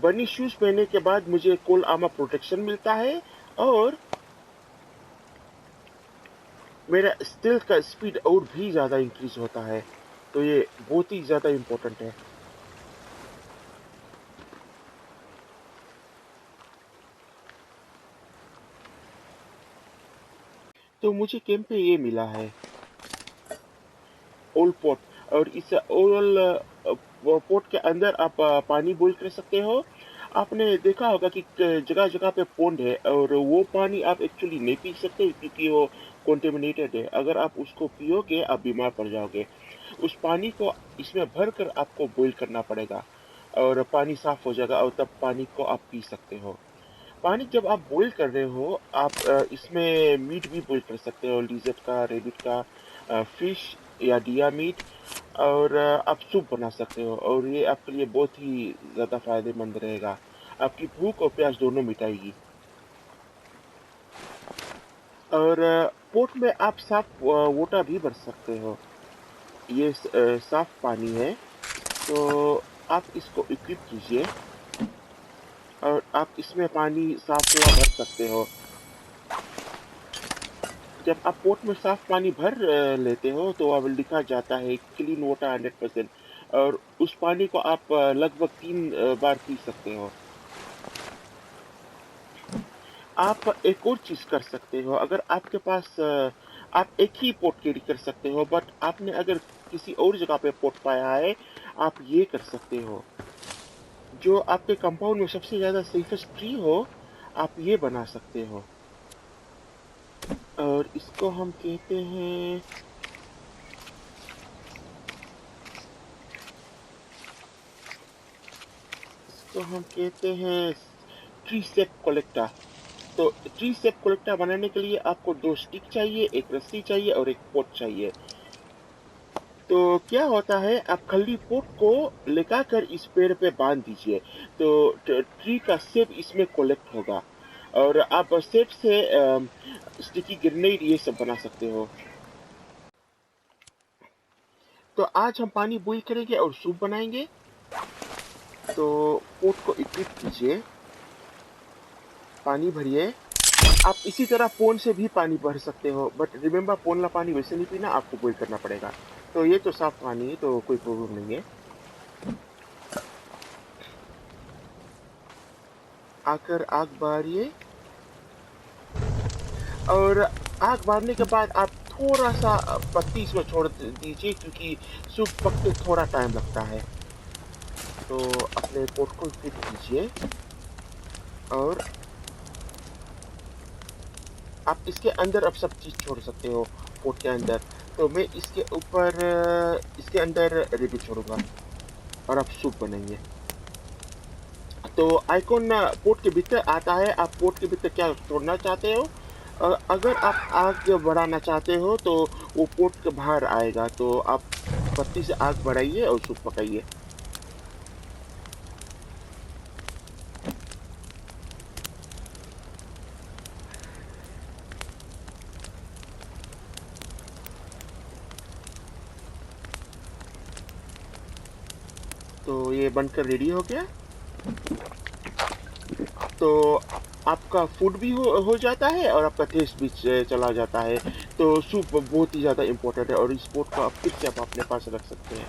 बनी शूज पहनने के बाद मुझे कोल आर्मर प्रोटेक्शन मिलता है, और मेरा स्टेल्थ का स्पीड और भी ज्यादा इंक्रीज होता है। तो ये बहुत ही ज्यादा इम्पोर्टेंट है। तो मुझे कैंप पे ये मिला है ओल्ड पॉट। और इस ओवल पोट के अंदर आप पानी बॉईल कर सकते हो। आपने देखा होगा कि जगह जगह पे पॉन्ड है और वो पानी आप एक्चुअली नहीं पी सकते क्योंकि वो कॉन्टेमिनेटेड है। अगर आप उसको पियोगे आप बीमार पड़ जाओगे। उस पानी को इसमें भर कर आपको बॉईल करना पड़ेगा और पानी साफ हो जाएगा और तब पानी को आप पी सकते हो। पानी जब आप बॉईल कर रहे हो, आप इसमें मीट भी बॉईल कर सकते हो, लिज़र्ड का, रैबिट का, फिश या डिया मीट, और आप सूप बना सकते हो और ये आपके लिए बहुत ही ज़्यादा फ़ायदेमंद रहेगा। आपकी भूख और प्यास दोनों मिटाएगी। और पोट में आप साफ वाटर भी भर सकते हो। ये साफ पानी है, तो आप इसको इक्विप कीजिए और आप इसमें पानी साफ पूरा भर सकते हो। जब आप पोट में साफ पानी भर लेते हो तो अब लिखा जाता है क्लीन वाटर 100%, और उस पानी को आप लगभग 3 बार पी सकते हो। आप एक और चीज़ कर सकते हो, अगर आपके पास आप एक ही पोट कैरी कर सकते हो, बट आपने अगर किसी और जगह पे पोट पाया है, आप ये कर सकते हो। जो आपके कंपाउंड में सबसे ज़्यादा सेफेस्ट ट्री हो, आप ये बना सकते हो। और इसको हम कहते हैं, ट्री सेप कलेक्टर। तो ट्री सेप कलेक्टर बनाने के लिए आपको 2 स्टिक चाहिए, एक रस्सी चाहिए और एक पोट चाहिए। तो क्या होता है, आप खल्ली पोट को लेकर कर इस पेड़ पे बांध दीजिए, तो ट्री का सेप इसमें कलेक्ट होगा और आप सेप से स्टिकी ग्रेनेड ये सब बना सकते हो। तो आज हम पानी बॉईल करेंगे और सूप बनाएंगे। तो पोट को इक्विप कीजिए, पानी भरिए। आप इसी तरह पोन से भी पानी भर सकते हो, बट रिमेम्बर पोन वाला पानी वैसे नहीं पीना, आपको बॉईल करना पड़ेगा। तो ये तो साफ पानी है, तो कोई प्रॉब्लम नहीं है। आकर आग बारिए और आग बारने के बाद आप थोड़ा सा पत्ती इसमें छोड़ दीजिए क्योंकि सूप पकते थोड़ा टाइम लगता है। तो अपने पोट को फिट कीजिए और आप इसके अंदर अब सब चीज़ छोड़ सकते हो पोट के अंदर। तो मैं इसके ऊपर इसके अंदर रेडी छोड़ूंगा और आप सूप बनाएंगे। तो आइकॉन पोर्ट के भीतर आता है, आप पोर्ट के भीतर क्या छोड़ना चाहते हो। अगर आप आग बढ़ाना चाहते हो तो वो पोर्ट के बाहर आएगा, तो आप पत्ती से आग बढ़ाइए और सूप पकाइए। तो ये बनकर रेडी हो गया। तो आपका फूड भी हो जाता है और आपका टेस्ट भी चला जाता है। तो सूप बहुत ही ज़्यादा इम्पोर्टेंट है और इस पोर्ट को आप फिर से आप अपने पास रख सकते हैं।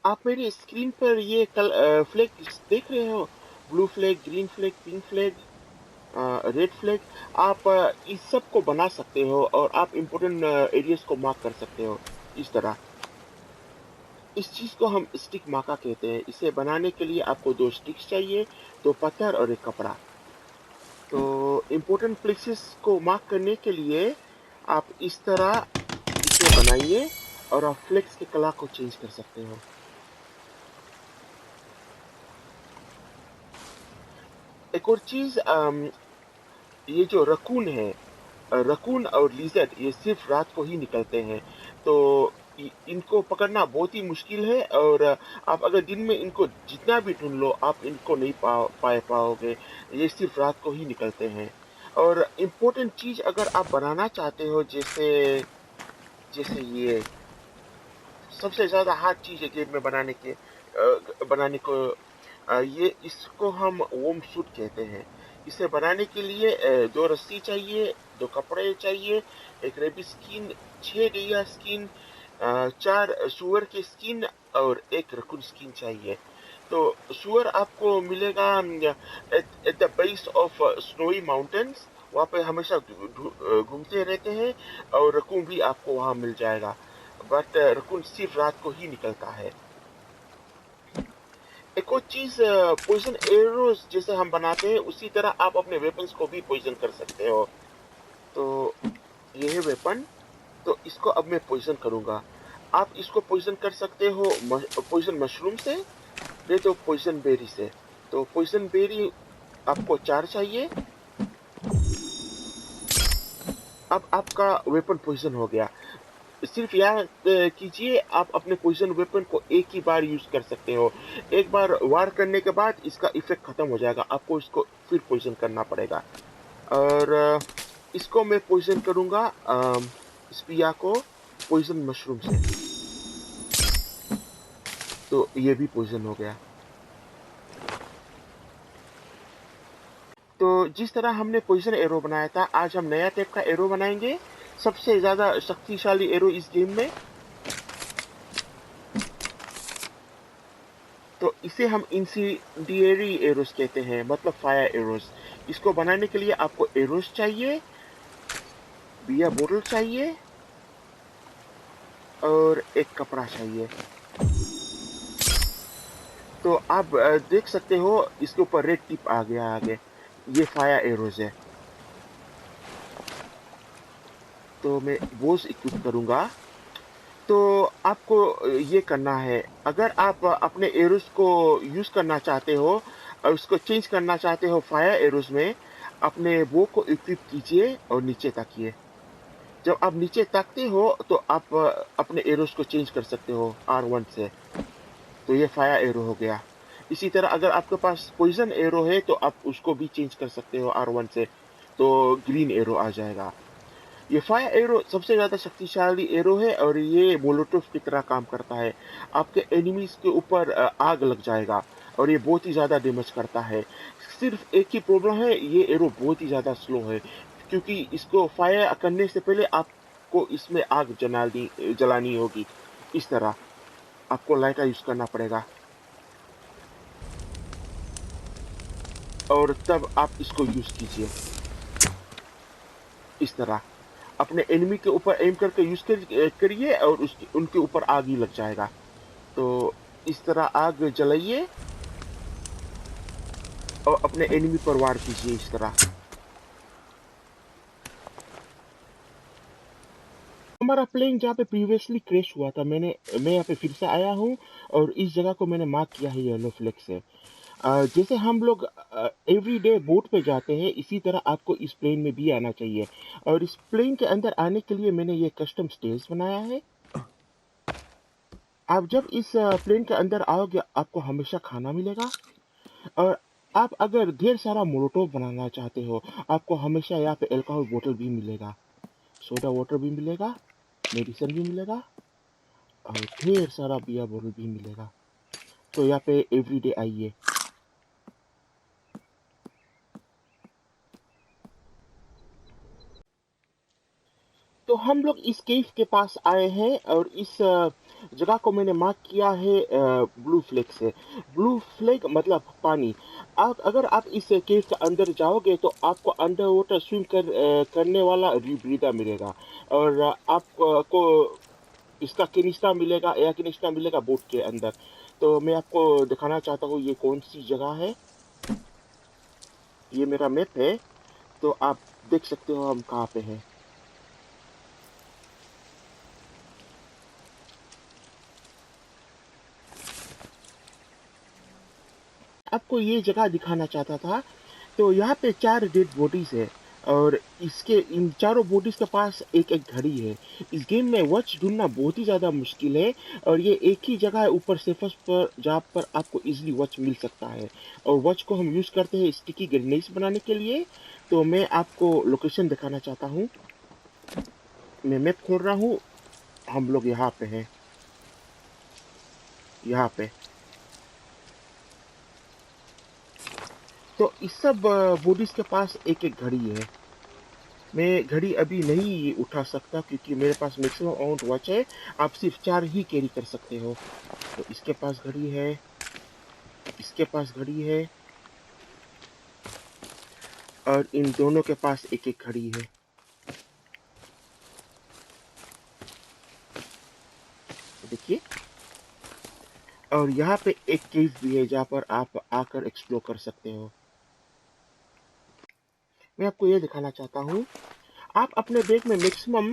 आप मेरी स्क्रीन पर ये फ्लैग देख रहे हो, blue flag, green flag, pink flag, red flag. आप इस सब को बना सकते हो और आप इम्पोर्टेंट एरियाज को मार्क कर सकते हो इस तरह। इस चीज़ को हम स्टिक मार्का कहते हैं। इसे बनाने के लिए आपको 2 स्टिक्स चाहिए, 2 पत्थर और 1 कपड़ा। तो इम्पोर्टेंट प्लेसेस को मार्क करने के लिए आप इस तरह इसे बनाइए और आप फ्लेक्स के कलर को चेंज कर सकते हो। एक और चीज़, ये जो रकून है, रकून और लिज़र्ड ये सिर्फ रात को ही निकलते हैं। तो इनको पकड़ना बहुत ही मुश्किल है और आप अगर दिन में इनको जितना भी ढूंढ लो आप इनको नहीं पाओगे। ये सिर्फ रात को ही निकलते हैं। और इम्पोर्टेंट चीज़ अगर आप बनाना चाहते हो, जैसे जैसे ये सबसे ज़्यादा हार्ड चीज़ है गेम में बनाने को, ये इसको हम वोम सूट कहते हैं। इसे बनाने के लिए 2 रस्सी चाहिए, 2 कपड़े चाहिए, एक रेबी स्किन, 6 डेया स्किन, 4 सुअर के स्किन और 1 रकून स्किन चाहिए। तो सुअर आपको मिलेगा at the base of snowy mountains, वहाँ पे हमेशा घूमते रहते हैं और रकून भी आपको वहाँ मिल जाएगा। बट रकून सिर्फ रात को ही निकलता है। एक और चीज़, पॉइज़न एरोज़ जैसे हम बनाते हैं उसी तरह आप अपने वेपन्स को भी पॉइज़न कर सकते हो। तो ये है वेपन, तो इसको अब मैं पॉइज़न करूँगा। आप इसको पॉइज़न कर सकते हो पॉइज़न मशरूम से, नहीं तो पॉइज़न बेरी से। तो पॉइज़न बेरी आपको 4 चाहिए। अब आपका वेपन पॉइज़न हो गया। सिर्फ याद कीजिए, आप अपने पॉइज़न वेपन को एक ही बार यूज़ कर सकते हो। एक बार वार करने के बाद इसका इफ़ेक्ट खत्म हो जाएगा, आपको इसको फिर पॉइज़न करना पड़ेगा। और इसको मैं पॉइज़न करूँगा स्पिया को पॉइज़न मशरूम से। तो ये भी पॉइज़न हो गया। तो जिस तरह हमने पॉइज़न एरो बनाया था, आज हम नया टाइप का एरो बनाएँगे, सबसे ज़्यादा शक्तिशाली एरो इस गेम में। तो इसे हम इंसिडियरी एरोस कहते हैं, मतलब फायर एरोस। इसको बनाने के लिए आपको एरोस चाहिए, बियर बोतल चाहिए और एक कपड़ा चाहिए। तो आप देख सकते हो इसके ऊपर रेड टिप आ गया आगे। ये फायर एरोस है। तो मैं वो इक्विप करूंगा। तो आपको ये करना है, अगर आप अपने एरोस को यूज़ करना चाहते हो और उसको चेंज करना चाहते हो फायर एरोस में, अपने वो को इक्विप कीजिए और नीचे ताकिए। जब आप नीचे ताकते हो तो आप अपने एरोस को चेंज कर सकते हो R1 से। तो ये फायर एरो हो गया। इसी तरह अगर आपके पास पॉइजन एरो है तो आप उसको भी चेंज कर सकते हो R1 से, तो ग्रीन एरो आ जाएगा। ये फायर एरो सबसे ज़्यादा शक्तिशाली एरो है और ये मोलोटोव की तरह काम करता है। आपके एनिमीज के ऊपर आग लग जाएगा और ये बहुत ही ज़्यादा डैमेज करता है। सिर्फ एक ही प्रॉब्लम है, ये एरो बहुत ही ज़्यादा स्लो है, क्योंकि इसको फायर करने से पहले आपको इसमें आग जलानी होगी। इस तरह आपको लाइटर यूज़ करना पड़ेगा और तब आप इसको यूज़ कीजिए। इस तरह अपने एनिमी के ऊपर एम करके करिए और उसके उनके ऊपर आग ही लग जाएगा। तो इस तरह आग जलाइए और अपने एनिमी पर वार कीजिए इस तरह। हमारा प्लेन जहाँ पे प्रीवियसली क्रैश हुआ था, मैं यहाँ पे फिर से आया हूँ और इस जगह को मैंने मार्क किया है येलो फ्लैग से। जैसे हम लोग एवरी डे बोट पे जाते हैं, इसी तरह आपको इस प्लेन में भी आना चाहिए। और इस प्लेन के अंदर आने के लिए मैंने ये कस्टम स्टेज बनाया है। आप जब इस प्लेन के अंदर आओगे, आपको हमेशा खाना मिलेगा। और आप अगर ढेर सारा मोलोटोव बनाना चाहते हो, आपको हमेशा यहाँ पे अल्कोहल बोतल भी मिलेगा, सोडा वाटर भी मिलेगा, मेडिसिन भी मिलेगा और ढेर सारा बियर बोतल भी मिलेगा। तो यहाँ पे एवरीडे आइए। तो हम लोग इस केव के पास आए हैं और इस जगह को मैंने मार्क किया है ब्लू फ्लैग से। ब्लू फ्लैग मतलब पानी। आप अगर आप इस केव के अंदर जाओगे तो आपको अंडर वाटर करने वाला रीब्रीदर मिलेगा और आपको इसका किनिस्टा मिलेगा, एयर किनिस्टा मिलेगा बोट के अंदर। तो मैं आपको दिखाना चाहता हूँ ये कौन सी जगह है। ये मेरा मैप है, तो आप देख सकते हो हम कहाँ पे हैं। आपको ये जगह दिखाना चाहता था। तो यहाँ पे 4 डेड बॉडीज है और इसके इन चारों बॉडीज के पास एक एक घड़ी है। इस गेम में वॉच ढूंढना बहुत ही ज़्यादा मुश्किल है और ये एक ही जगह है ऊपर सरफेस पर जहाँ पर आपको इजीली वॉच मिल सकता है। और वॉच को हम यूज़ करते हैं स्टिकी ग्रेनेड्स बनाने के लिए। तो मैं आपको लोकेशन दिखाना चाहता हूँ। मैं मैप खोल रहा हूँ। हम लोग यहाँ पे हैं, यहाँ पे। तो इस सब बॉडीज के पास एक एक घड़ी है। मैं घड़ी अभी नहीं उठा सकता क्योंकि मेरे पास मैक्सिमम अमाउंट वॉच है। आप सिर्फ 4 ही कैरी कर सकते हो। तो इसके पास घड़ी है, इसके पास घड़ी है और इन दोनों के पास एक एक घड़ी है। देखिए, और यहाँ पे एक केव भी है जहाँ पर आप आकर एक्सप्लोर कर सकते हो। मैं आपको ये दिखाना चाहता हूँ, आप अपने बैग में मैक्सिमम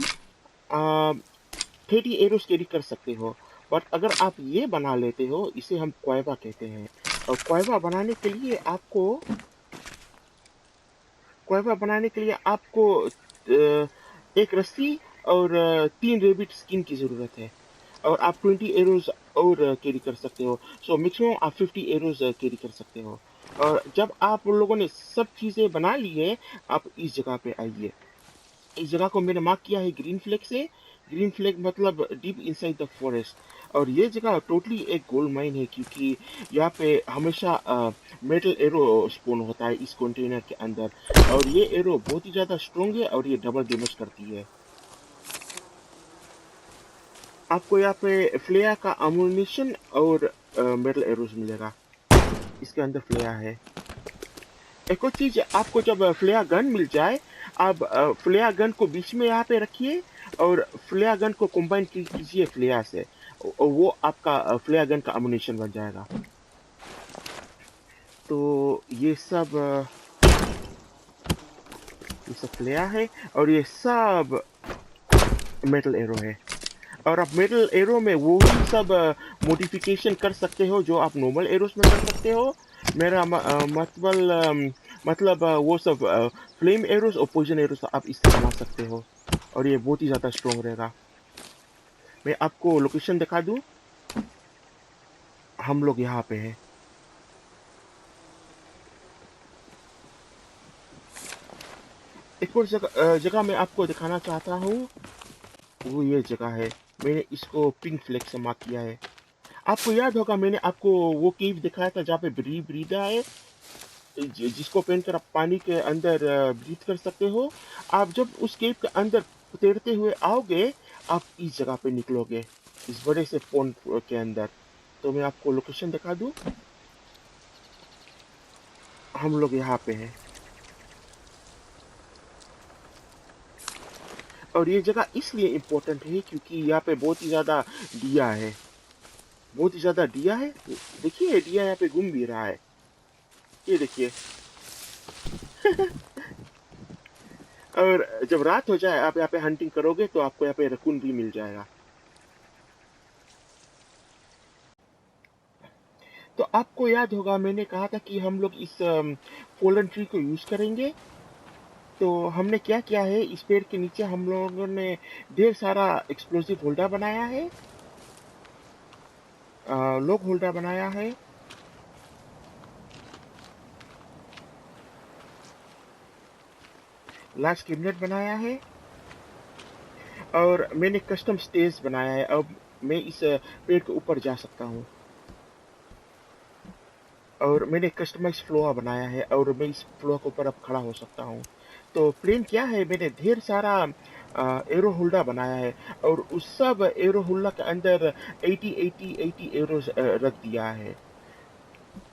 30 एरोस कैरी कर सकते हो। बट अगर आप ये बना लेते हो, इसे हम क्वाइवा कहते हैं। और क्वाइवा बनाने के लिए आपको एक रस्सी और 3 रेबिट स्किन की ज़रूरत है। और आप 20 एरोज और कैरी कर सकते हो। सो मैक्सिमम आप 50 एरोज कैरी कर सकते हो। और जब आप लोगों ने सब चीज़ें बना ली है, आप इस जगह पे आइए। इस जगह को मैंने मार्क किया है ग्रीन फ्लैग से। ग्रीन फ्लैग मतलब डीप इनसाइड द फॉरेस्ट। और ये जगह टोटली एक गोल्ड माइन है, क्योंकि यहाँ पे हमेशा मेटल एरो स्पॉन होता है इस कंटेनर के अंदर। और ये एरो बहुत ही ज़्यादा स्ट्रॉन्ग है और ये डबल डैमेज करती है। आपको यहाँ पे फ्लेयर का अम्यूनिशन और मेटल एरोज मिलेगा। इसके अंदर फ्लेयर है। एक और चीज, आपको जब फ्लेयर गन मिल जाए, आप फ्लेयर गन को बीच में यहाँ पे रखिए और फ्लेयर गन को कंबाइन कीजिए फ्लेयर से, और वो आपका फ्लेयर गन का अम्यूनिशन बन जाएगा। तो ये सब फ्लेयर है और ये सब मेटल एरो है। और आप मेटल एरो में वो ही सब मॉडिफिकेशन कर सकते हो जो आप नॉर्मल एरोस में कर सकते हो। मेरा मतलब वो सब फ्लेम एरोस और पॉइजन एरोस आप इससे बना सकते हो, और ये बहुत ही ज़्यादा स्ट्रॉन्ग रहेगा। मैं आपको लोकेशन दिखा दूँ, हम लोग यहाँ पे हैं। एक और जगह मैं आपको दिखाना चाहता हूँ, वो ये जगह है। मैंने इसको पिंक फ्लैग से मार्क किया है। आपको याद होगा, मैंने आपको वो केव दिखाया था जहाँ पे ब्रीदा है, जिसको पहनकर आप पानी के अंदर ब्रीथ कर सकते हो। आप जब उस केव के अंदर तैरते हुए आओगे, आप इस जगह पे निकलोगे, इस बड़े से पॉन्ड के अंदर। तो मैं आपको लोकेशन दिखा दूं, हम लोग यहाँ पे हैं। और ये जगह इसलिए इम्पोर्टेंट है क्योंकि यहाँ पे बहुत ही ज़्यादा दिया है, बहुत ही ज़्यादा दिया है। देखिए, दिया यहाँ पे घूम भी रहा है, ये देखिए। और जब रात हो जाए, आप यहाँ पे हंटिंग करोगे तो आपको यहाँ पे रकून भी मिल जाएगा। तो आपको याद होगा, मैंने कहा था कि हम लोग इस फॉलन ट्री को यूज करेंगे। तो हमने क्या किया है, इस पेड़ के नीचे हम लोगों ने ढेर सारा एक्सप्लोसिव होल्डर बनाया है, लॉग होल्डर बनाया है। लार्ज कैबिनेट बनाया है। और मैंने कस्टम स्टेज बनाया है। अब मैं इस पेड़ के ऊपर जा सकता हूँ। और मैंने कस्टमाइज फ्लोर बनाया है और मैं इस फ्लोर के ऊपर अब खड़ा हो सकता हूँ। तो प्लेन क्या है, मैंने ढेर सारा एरो होल्डर बनाया है और उस सब एरो होल्डर के अंदर 80 एरो रख दिया है।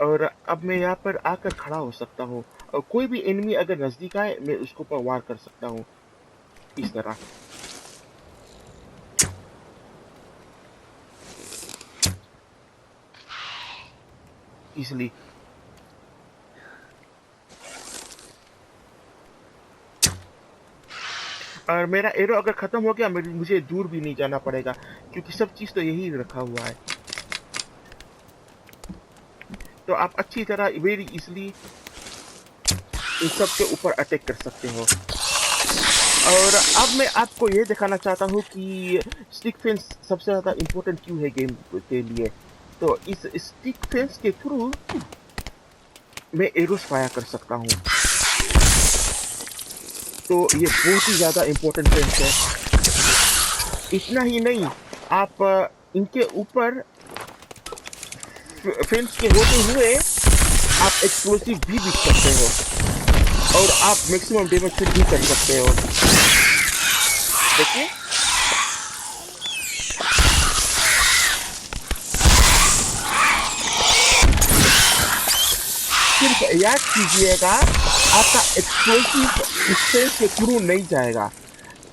और अब मैं यहाँ पर आकर खड़ा हो सकता हूँ, और कोई भी एनिमी अगर नजदीक आए, मैं उसको पर वार कर सकता हूँ इस तरह। इसलिए और मेरा एरो अगर खत्म हो गया, मुझे दूर भी नहीं जाना पड़ेगा, क्योंकि सब चीज तो यही रखा हुआ है। तो आप अच्छी तरह वेरी इजली इन सब के ऊपर अटैक कर सकते हो। और अब मैं आपको ये दिखाना चाहता हूँ कि स्टिक फेंस सबसे ज़्यादा इम्पोर्टेंट क्यों है गेम के लिए। तो इस स्टिक फेंस के थ्रू मैं एरोस फायर कर सकता हूँ। तो ये बहुत ही ज़्यादा इम्पोर्टेंट फेंस है। इतना ही नहीं, आप इनके ऊपर फेंस के होते हुए आप एक्सप्लोसिव भी बिक सकते हो और आप मैक्सिमम डैमेज भी कर सकते हो। देखिए, सिर्फ याद कीजिएगा, आपका एक्सप्लोसिव इससे से थ्रू नहीं जाएगा।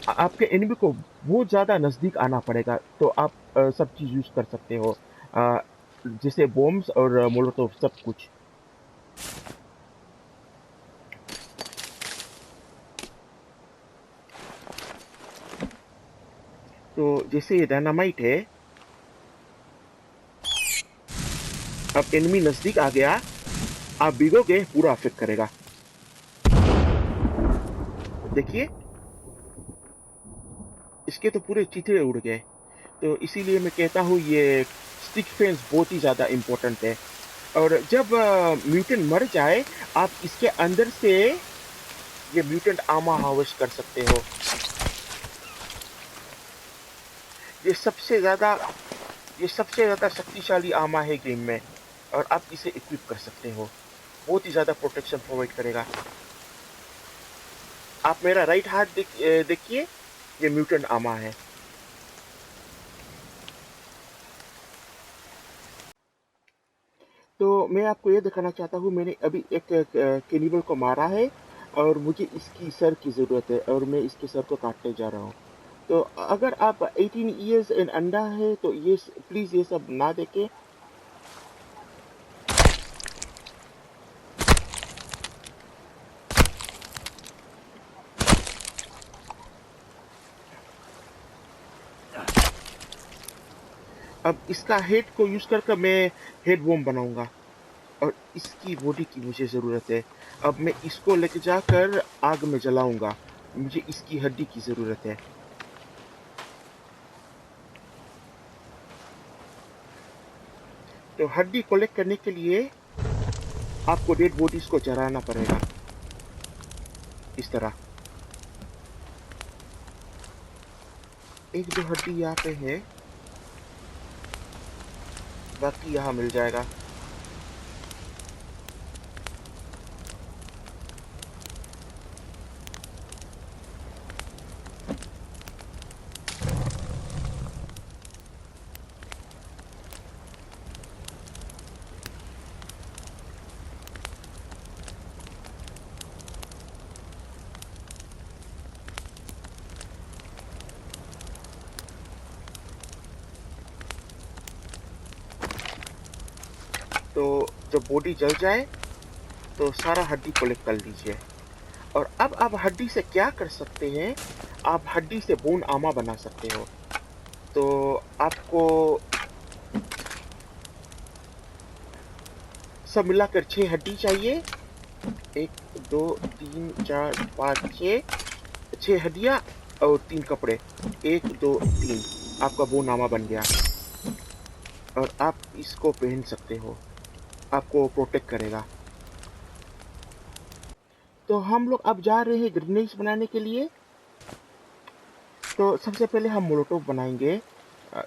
आपके एनिमी को बहुत ज़्यादा नज़दीक आना पड़ेगा, तो आप सब चीज़ यूज़ कर सकते हो, अ, जैसे बॉम्ब्स और मोलोटोव सब कुछ। तो जैसे ये डायनामाइट है, अब एनिमी नज़दीक आ गया, आप भीगोगे पूरा अफेक्ट करेगा। देखिए, इसके तो पूरे चिथड़े उड़ गए। तो इसीलिए मैं कहता हूँ ये स्टिक फेंस बहुत ही ज़्यादा इम्पोर्टेंट है। और जब म्यूटेंट मर जाए, आप इसके अंदर से ये म्यूटेंट आमा हार्वेस्ट कर सकते हो। ये सबसे ज़्यादा ये सबसे ज़्यादा शक्तिशाली आमा है गेम में, और आप इसे इक्विप कर सकते हो। बहुत ही ज़्यादा प्रोटेक्शन प्रोवाइड करेगा। आप मेरा राइट हाथ देखिए, ये म्यूटेंट आमा है। तो मैं आपको ये दिखाना चाहता हूँ, मैंने अभी एक कैनिबल को मारा है, और मुझे इसकी सर की ज़रूरत है, और मैं इसके सर को काटने जा रहा हूँ। तो अगर आप 18 ईयर्स एंड अंडर है, तो ये प्लीज़ ये सब ना देखें। अब इसका हेड को यूज़ करके मैं हेड वॉर्म बनाऊंगा, और इसकी बॉडी की मुझे ज़रूरत है। अब मैं इसको लेके जाकर आग में जलाऊंगा, मुझे इसकी हड्डी की ज़रूरत है। तो हड्डी कलेक्ट करने के लिए आपको डेड बॉडीज को जलाना पड़ेगा, इस तरह। एक दो हड्डी यहाँ पे है, बाकी यहाँ मिल जाएगा। तो जब बॉडी जल जाए, तो सारा हड्डी कलेक्ट कर लीजिए। और अब आप हड्डी से क्या कर सकते हैं, आप हड्डी से बोन आमा बना सकते हो। तो आपको सब मिलाकर 6 हड्डी चाहिए। 1 2 3 4 5 6 हड्डियाँ और 3 कपड़े। 1 2 3, आपका बोन आमा बन गया, और आप इसको पहन सकते हो, आपको प्रोटेक्ट करेगा। तो हम लोग अब जा रहे हैं ग्रेनेड्स बनाने के लिए। तो सबसे पहले हम मोलोटोव बनाएंगे।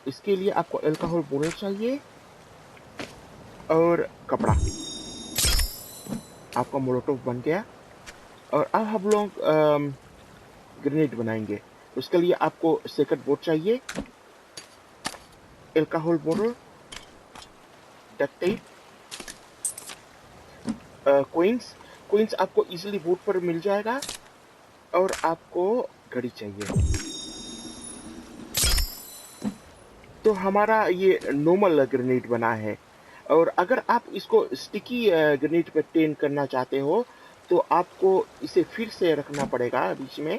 इसके लिए आपको अल्कोहल बोरल चाहिए और कपड़ा। आपका मोलोटोव बन गया, और अब हम लोग ग्रेनेड बनाएंगे। उसके लिए आपको सेकंड बोर्ड चाहिए, अल्कोहल बोरल, डक्ट टेप, कोइंस। कोइंस आपको इजीली बोर्ड पर मिल जाएगा, और आपको घड़ी चाहिए। तो हमारा ये नॉर्मल ग्रेनेड बना है। और अगर आप इसको स्टिकी ग्रेनेड पर ट्रेन करना चाहते हो, तो आपको इसे फिर से रखना पड़ेगा बीच में,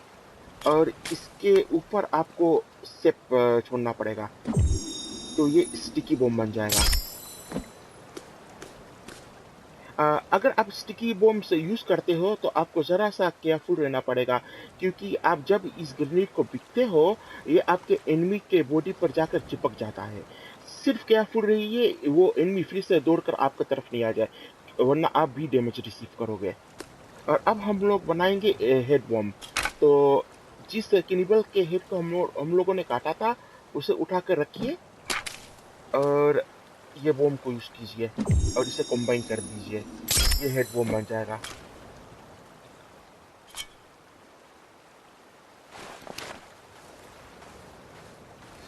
और इसके ऊपर आपको सेप छोड़ना पड़ेगा, तो ये स्टिकी बॉम्ब बन जाएगा। अगर आप स्टिकी बॉम्ब्स यूज़ करते हो, तो आपको ज़रा सा केयरफुल रहना पड़ेगा, क्योंकि आप जब इस ग्रेनेड को बिकते हो, ये आपके एनिमी के बॉडी पर जाकर चिपक जाता है। सिर्फ केयरफुल रहिए, वो एनिमी फिर से दौड़कर आपकी तरफ नहीं आ जाए, वरना आप भी डैमेज रिसीव करोगे। और अब हम लोग बनाएंगे हेड बॉम्ब। तो जिस कैनिबल के हेड को हम लोगों ने काटा था, उसे उठा कर रखिए, और ये बॉम्ब को यूज़ कीजिए, और इसे कंबाइन कर दीजिए, ये हेड बॉम्ब बन जाएगा।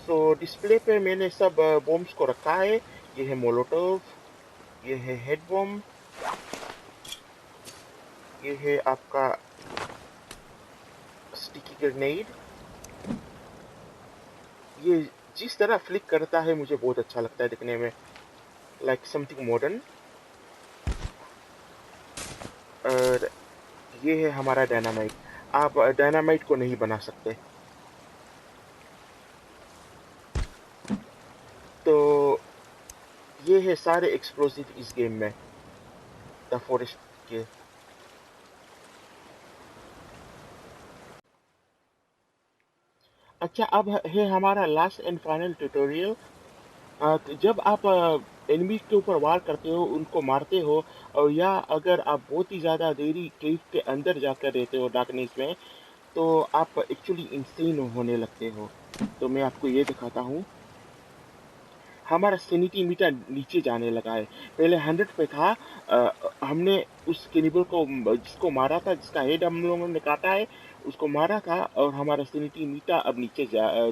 तो डिस्प्ले पे मैंने सब बॉम्ब्स को रखा है। ये है मोलोटोव, ये है हेड बॉम्ब, ये है आपका स्टिकी ग्रेनेड। ये जिस तरह फ्लिक करता है मुझे बहुत अच्छा लगता है दिखने में, लाइक समथिंग मॉडर्न। और ये है हमारा डायनामाइट। आप डायनामाइट को नहीं बना सकते। तो ये है सारे एक्सप्लोसिव इस गेम में, द फॉरेस्ट के। अच्छा, अब है हमारा लास्ट एंड फाइनल ट्यूटोरियल। तो जब आप एनिमीज के ऊपर वार करते हो, उनको मारते हो, और या अगर आप बहुत ही ज़्यादा देरी केव के अंदर जाकर रहते हो डार्कनेस में, तो आप एक्चुअली इंसेन होने लगते हो। तो मैं आपको ये दिखाता हूँ। हमारा सैनिटी मीटर नीचे जाने लगा है। पहले 100 पे था। हमने उस कैनिबल को जिसको मारा था, जिसका हेड हम लोगों ने काटा है, उसको मारा था, और हमारा सैनिटी मीटर अब नीचे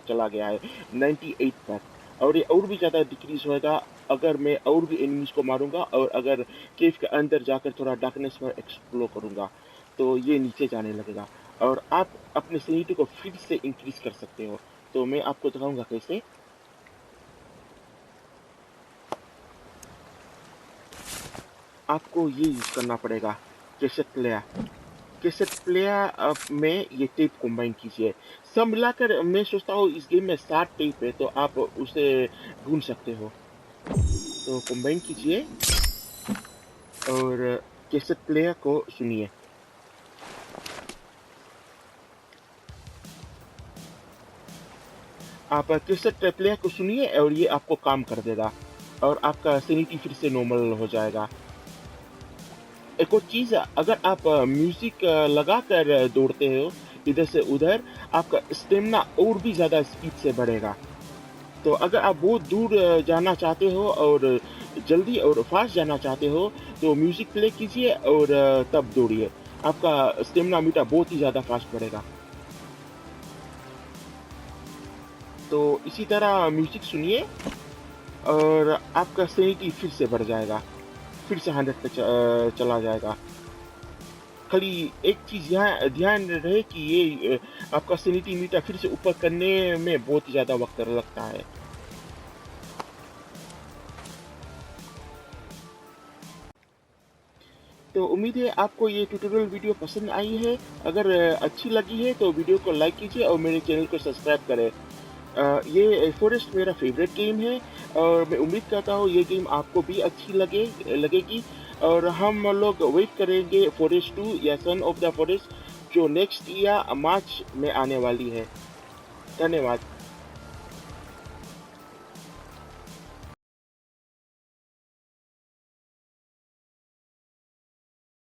चला गया है 98 पर। और ये और भी ज़्यादा डिक्रीज होएगा अगर मैं और भी एनिमीज को मारूंगा, और अगर केव के अंदर जाकर थोड़ा डार्कनेस में एक्सप्लोर करूंगा, तो ये नीचे जाने लगेगा। और आप अपने सैनिटी को फिर से इंक्रीज कर सकते हो। तो मैं आपको दिखाऊंगा कैसे। आपको ये यूज करना पड़ेगा, कैसेट प्लेयर। कैसेट प्लेयर में ये टेप कंबाइन कीजिए। सब मिलाकर मैं सोचता हूँ इस गेम में 7 टेप है, तो आप उसे ढूंढ सकते हो। तो कंबाइन कीजिए और कैसेट प्लेयर को सुनिए। आप कैसेट प्लेयर को सुनिए और ये आपको काम कर देगा, और आपका सैनिटी फिर से नॉर्मल हो जाएगा। एक और चीज़, अगर आप म्यूजिक लगा कर दौड़ते हो इधर से उधर, आपका स्टेमिना और भी ज़्यादा स्पीड से बढ़ेगा। तो अगर आप बहुत दूर जाना चाहते हो और जल्दी और फास्ट जाना चाहते हो, तो म्यूजिक प्ले कीजिए और तब दौड़िए। आपका स्टेमिना मीटर बहुत ही ज़्यादा फास्ट बढ़ेगा। तो इसी तरह म्यूजिक सुनिए और आपका सैनिटी फिर से बढ़ जाएगा, फिर से 100 पे चला जाएगा। खाली एक चीज़ यहाँ ध्यान रहे कि ये आपका सैनिटी मीटर फिर से ऊपर करने में बहुत ही ज़्यादा वक्त लगता है। तो उम्मीद है आपको ये ट्यूटोरियल वीडियो पसंद आई है। अगर अच्छी लगी है तो वीडियो को लाइक कीजिए और मेरे चैनल को सब्सक्राइब करें। ये फॉरेस्ट मेरा फेवरेट गेम है, और मैं उम्मीद करता हूँ ये गेम आपको भी अच्छी लगेगी। और हम लोग वेट करेंगे फॉरेस्ट 2 या सन ऑफ द फॉरेस्ट, जो नेक्स्ट ईयर मार्च में आने वाली है। धन्यवाद।